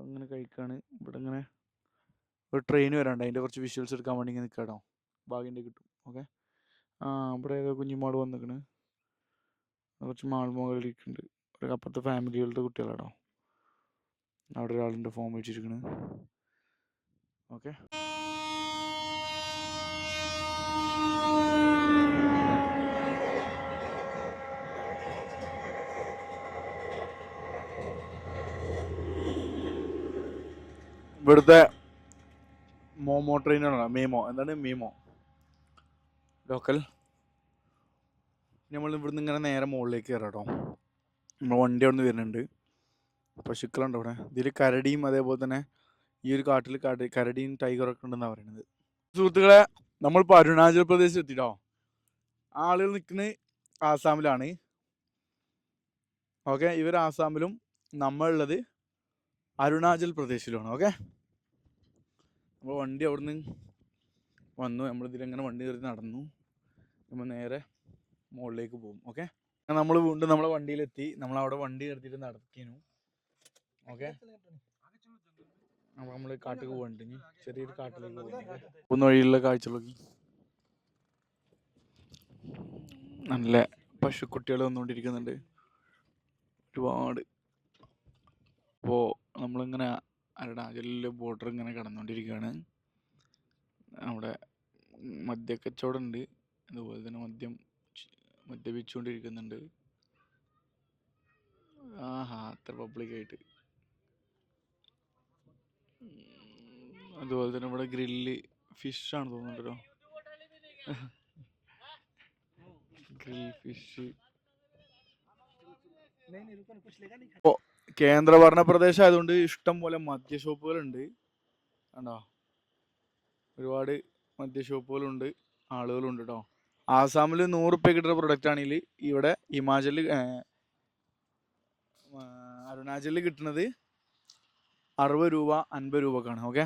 [SPEAKER 2] അങ്ങനെ കഴിക്കാണ്. ഇവിടെ ഇങ്ങനെ ഒരു ട്രെയിൻ വരാണ്ട് അതിൻ്റെ കുറച്ച് വിഷ്വൽസ് എടുക്കാൻ വേണ്ടി ഇങ്ങനെ നിൽക്കാം കേട്ടോ. ഭാഗ്യൻ്റെ കിട്ടും. ഓക്കെ. ആ ഇവിടെ ഏതോ കുഞ്ഞുമാട് വന്നിക്കണ്. കുറച്ച് മാൾമോകൾ ഇരിക്കുന്നുണ്ട്. ഒരു അപ്പുറത്തെ ഫാമിലികളുടെ കുട്ടികളാണോ. അവിടെ ഒരാളുണ്ട് ഫോൺ വെച്ചിരിക്കണ്. ഓക്കെ. ഇവിടുത്തെ മോമോ ട്രെയിനാണ്. മീമോ എന്താണ് മീമോ ലോക്കൽ. നമ്മൾ ഇവിടുന്ന് ഇങ്ങനെ നേരെ മുകളിലേക്ക് കയറാം കേട്ടോ. നമ്മൾ വണ്ടി അവിടെ നിന്ന് വരുന്നുണ്ട്. പശുക്കളുണ്ട് അവിടെ. ഇതിൽ കരടിയും അതേപോലെ തന്നെ ഈ ഒരു കാട്ടിൽ കരടിയും ടൈഗറൊക്കെ ഉണ്ടെന്നാണ് പറയുന്നത്. സുഹൃത്തുക്കളെ, നമ്മളിപ്പോൾ അരുണാചൽ പ്രദേശ് എത്തിട്ടോ. ആളുകൾ നിൽക്കുന്നത് ആസാമിലാണ്. ഓക്കെ. ഇവർ ആസാമിലും നമ്മളുള്ളത് അരുണാചൽ പ്രദേശിലുമാണ്. ഓക്കെ. നമ്മൾ വണ്ടി അവിടുന്ന് വന്നു. നമ്മളിതിലെങ്ങനെ വണ്ടി കയറി നടന്നു. നമ്മൾ നേരെ മുകളിലേക്ക് പോകും. ഓക്കെ. നമ്മൾ വീണ്ടും നമ്മളെ വണ്ടിയിലെത്തി. നമ്മളവിടെ വണ്ടി നിർത്തിയിട്ട് നടക്കുന്നു. ഓക്കെ. അപ്പോൾ നമ്മൾ കാട്ടിലേക്ക് പോകണ്ടിനി. ചെറിയൊരു കാട്ടിലേക്ക് പോകുന്നു. ഒന്ന് വഴിയുള്ള കാഴ്ചകളൊക്കെ നല്ല പശുക്കുട്ടികൾ വന്നുകൊണ്ടിരിക്കുന്നുണ്ട് ഒരുപാട്. അപ്പോൾ നമ്മളിങ്ങനെ അരുണാചലിലെ ബോർഡർ ഇങ്ങനെ കടന്നുകൊണ്ടിരിക്കുകയാണ്. അവിടെ മദ്യക്കച്ചവടമുണ്ട്. അതുപോലെ തന്നെ മദ്യപിച്ചുകൊണ്ടിരിക്കുന്നുണ്ട്. ആഹാ, അത്ര പബ്ലിക്കായിട്ട്. അതുപോലെ തന്നെ ഇവിടെ ഗ്രില്ല് ഫിഷാണ് തോന്നുന്നുണ്ടല്ലോ. Grill fish. ഇപ്പോൾ കേന്ദ്രഭരണ പ്രദേശം ആയതുകൊണ്ട് ഇഷ്ടം പോലെ മദ്യ ഷോപ്പുകളുണ്ട്. കണ്ടോ, ഒരുപാട് മദ്യ ഷോപ്പുകളുണ്ട്, ആളുകളുണ്ട് കേട്ടോ. ആസാമിൽ 100 റുപ്യ കിട്ടുന്ന പ്രൊഡക്റ്റ് ആണെങ്കിൽ ഇവിടെ അരുണാചലിൽ കിട്ടുന്നത് 60 രൂപ 50 രൂപക്കാണ്. ഓക്കെ.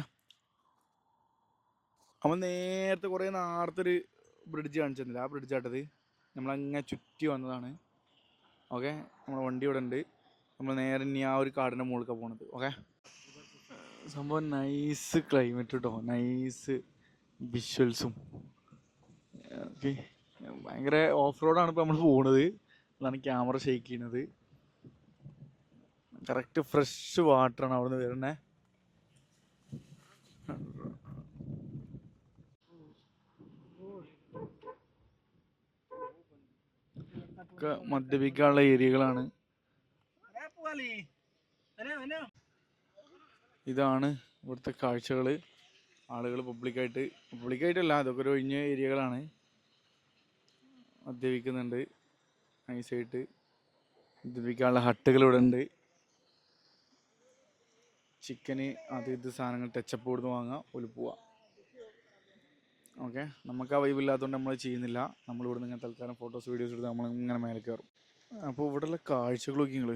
[SPEAKER 2] നമ്മൾ നേരത്തെ കുറേ നേരത്തെ ഒരു ബ്രിഡ്ജ് കാണിച്ചിരുന്നില്ല. ആ ബ്രിഡ്ജാട്ടത്. നമ്മളങ്ങനെ ചുറ്റി വന്നതാണ്. ഓക്കെ. നമ്മുടെ വണ്ടി ഇവിടെ ഉണ്ട്. നമ്മൾ നേരെ ഇനി ആ ഒരു കാടിൻ്റെ മുകളിലേക്കാണ് പോണത്. ഓക്കെ. സംഭവം നൈസ് ക്ലൈമറ്റ് കേട്ടോ. നൈസ് വിഷ്വൽസും. ഓക്കെ. ഭയങ്കര ഓഫ് റോഡാണ് ഇപ്പോൾ നമ്മൾ പോകുന്നത്. അതാണ് ക്യാമറ ഷെയ്ക്ക് ചെയ്യുന്നത്. കറക്റ്റ് ഫ്രഷ് വാട്ടറാണ് അവിടെ നിന്ന് വരുന്നത്. ഒക്കെ മദ്യപിക്കാനുള്ള ഏരിയകളാണ്. ഇതാണ് ഇവിടുത്തെ കാഴ്ചകൾ. ആളുകൾ പബ്ലിക്കായിട്ടല്ല, അതൊക്കെ ഒരു ഒഴിഞ്ഞ ഏരിയകളാണ്. മദ്യപിക്കുന്നുണ്ട് നൈസായിട്ട്. മദ്യപിക്കാനുള്ള ഹട്ടുകൾ ഇവിടെ ഉണ്ട്. ചിക്കന് അത് ഇത് സാധനങ്ങൾ ടച്ചപ്പ് കൊടുത്ത് വാങ്ങാം, ഒരു പോവാ. ഓക്കെ. നമുക്ക് ആ വൈബില്ലാത്തതുകൊണ്ട് നമ്മൾ ചെയ്യുന്നില്ല. നമ്മളിവിടെ നിന്ന് തൽക്കാലം ഫോട്ടോസ് വീഡിയോസ് എടുത്ത് നമ്മളിങ്ങനെ മേലെ കയറും. അപ്പോൾ ഇവിടെയുള്ള കാഴ്ചകളൊക്കെ നിങ്ങൾ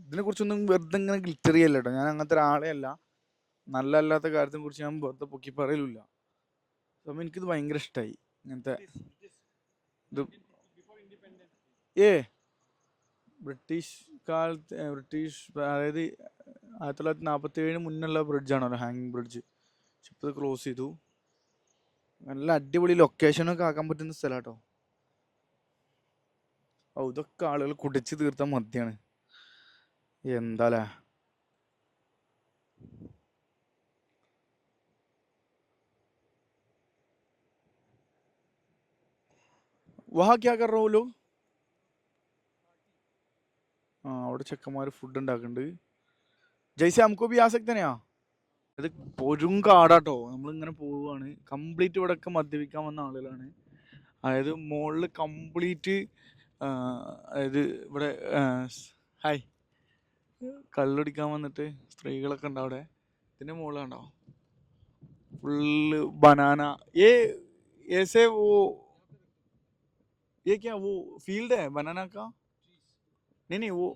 [SPEAKER 2] ഇതിനെക്കുറിച്ചൊന്നും വെറുതെ ഇങ്ങനെ ഗ്ലിറ്റർ ചെയ്യല്ല കേട്ടോ. ഞാൻ അങ്ങനത്തെ ഒരാളെ അല്ല. നല്ല അല്ലാത്ത കാര്യത്തിനെ കുറിച്ച് ഞാൻ വെറുതെ പൊക്കി പറയലില്ല. അപ്പം എനിക്കിത് ഭയങ്കര ഇഷ്ടമായി. ഇങ്ങനത്തെ ഇത് ബ്രിട്ടീഷ് കാലത്ത് അതായത് 1947 മുന്നുള്ള ബ്രിഡ്ജാണല്ലോ, ഹാങ്ങിങ് ബ്രിഡ്ജ്. പക്ഷെ ഇപ്പോൾ ഇത് ക്ലോസ് ചെയ്തു. നല്ല അടിപൊളി ലൊക്കേഷനൊക്കെ ആക്കാൻ പറ്റുന്ന സ്ഥലം കേട്ടോ. ഇതൊക്കെ ആളുകൾ കുടിച്ച് തീർത്ത മദ്യമാണ്. എന്താല്ലേ. വഹാ ക്യാ കർ റഹോ ലോഗ്? അവിടെ ചെക്കന്മാർ ഫുഡ് ഉണ്ടാക്കുന്നുണ്ട്. ജയ്സെ നമുക്ക് ബി ആ സക്തനെയാ. ഇത് പൊരും കാടാട്ടോ. നമ്മളിങ്ങനെ പോവുകയാണ്. കംപ്ലീറ്റ് ഇവിടെയൊക്കെ മദ്യപിക്കാൻ വന്ന ആളുകളാണ്. അതായത് മുകളിൽ കംപ്ലീറ്റ് അതായത് ഇവിടെ ഹായ് കള്ളുടിക്കാൻ വന്നിട്ട് സ്ത്രീകളൊക്കെ ഉണ്ട് അവിടെ. ഇതിൻ്റെ മുകളിലുണ്ടോ ഫുള്ള് ബനാന. ऐसे वो ये क्या वो फील्ड है बनाना का? नहीं वो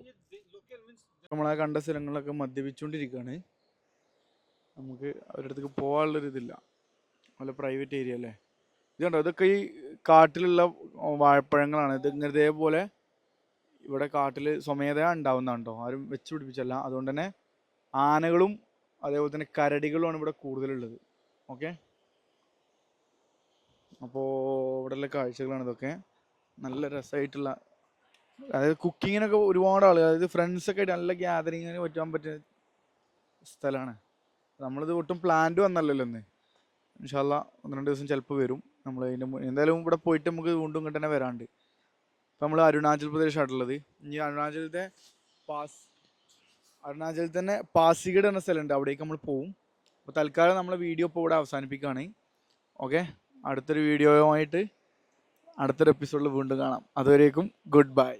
[SPEAKER 3] लोकल मींस
[SPEAKER 2] നമ്മളെ കണ്ട സ്ഥലങ്ങളിലൊക്കെ മദ്യപിച്ചുകൊണ്ടിരിക്കുകയാണ്. നമുക്ക് അവരുടെ അടുത്തേക്ക് പോകാനുള്ളൊരിതില്ല. നല്ല പ്രൈവറ്റ് ഏരിയ അല്ലേ. ഇത് കണ്ടോ, ഇതൊക്കെ ഈ കാട്ടിലുള്ള വാഴപ്പഴങ്ങളാണ്. ഇത് ഇങ്ങനെ ഇതേപോലെ ഇവിടെ കാട്ടിൽ സ്വമേധയാ ഉണ്ടാവുന്നതാണ്ടോ, ആരും വെച്ച് പിടിപ്പിച്ചല്ല. അതുകൊണ്ട് തന്നെ ആനകളും അതേപോലെ തന്നെ കരടികളുമാണ് ഇവിടെ കൂടുതലുള്ളത്. ഓക്കെ, അപ്പോൾ ഇവിടെയുള്ള കാഴ്ചകളാണ് ഇതൊക്കെ. നല്ല രസമായിട്ടുള്ള, അതായത് കുക്കിങ്ങിനൊക്കെ ഒരുപാട് ആളുകൾ, അതായത് ഫ്രണ്ട്സൊക്കെ ആയിട്ട് നല്ല ഗ്യാതറിങ്ങിന് പറ്റാൻ പറ്റിയ സ്ഥലമാണ്. നമ്മളിത് ഒട്ടും പ്ലാൻഡ് വന്നല്ലല്ലോ ഇന്ന്. ഇൻഷാ അല്ലാ 1-2 ദിവസം ചിലപ്പോൾ വരും. നമ്മൾ അതിൻ്റെ എന്തായാലും ഇവിടെ പോയിട്ട് നമുക്ക് വീണ്ടും ഇങ്ങോട്ട് തന്നെ വരാണ്ട്. ഇപ്പം നമ്മൾ അരുണാചൽ പ്രദേശായിട്ടുള്ളത്. ഇനി അരുണാചലത്തെ തന്നെ പാസിഗഡ് എന്ന സ്ഥലമുണ്ട്, അവിടേക്ക് നമ്മൾ പോവും. അപ്പോൾ തൽക്കാലം നമ്മളെ വീഡിയോ ഇപ്പോൾ ഇവിടെ അവസാനിപ്പിക്കുകയാണ്. ഓക്കെ, അടുത്തൊരു വീഡിയോയുമായിട്ട് അടുത്തൊരു എപ്പിസോഡിൽ വീണ്ടും കാണാം. അതുവരേക്കും ഗുഡ് ബൈ.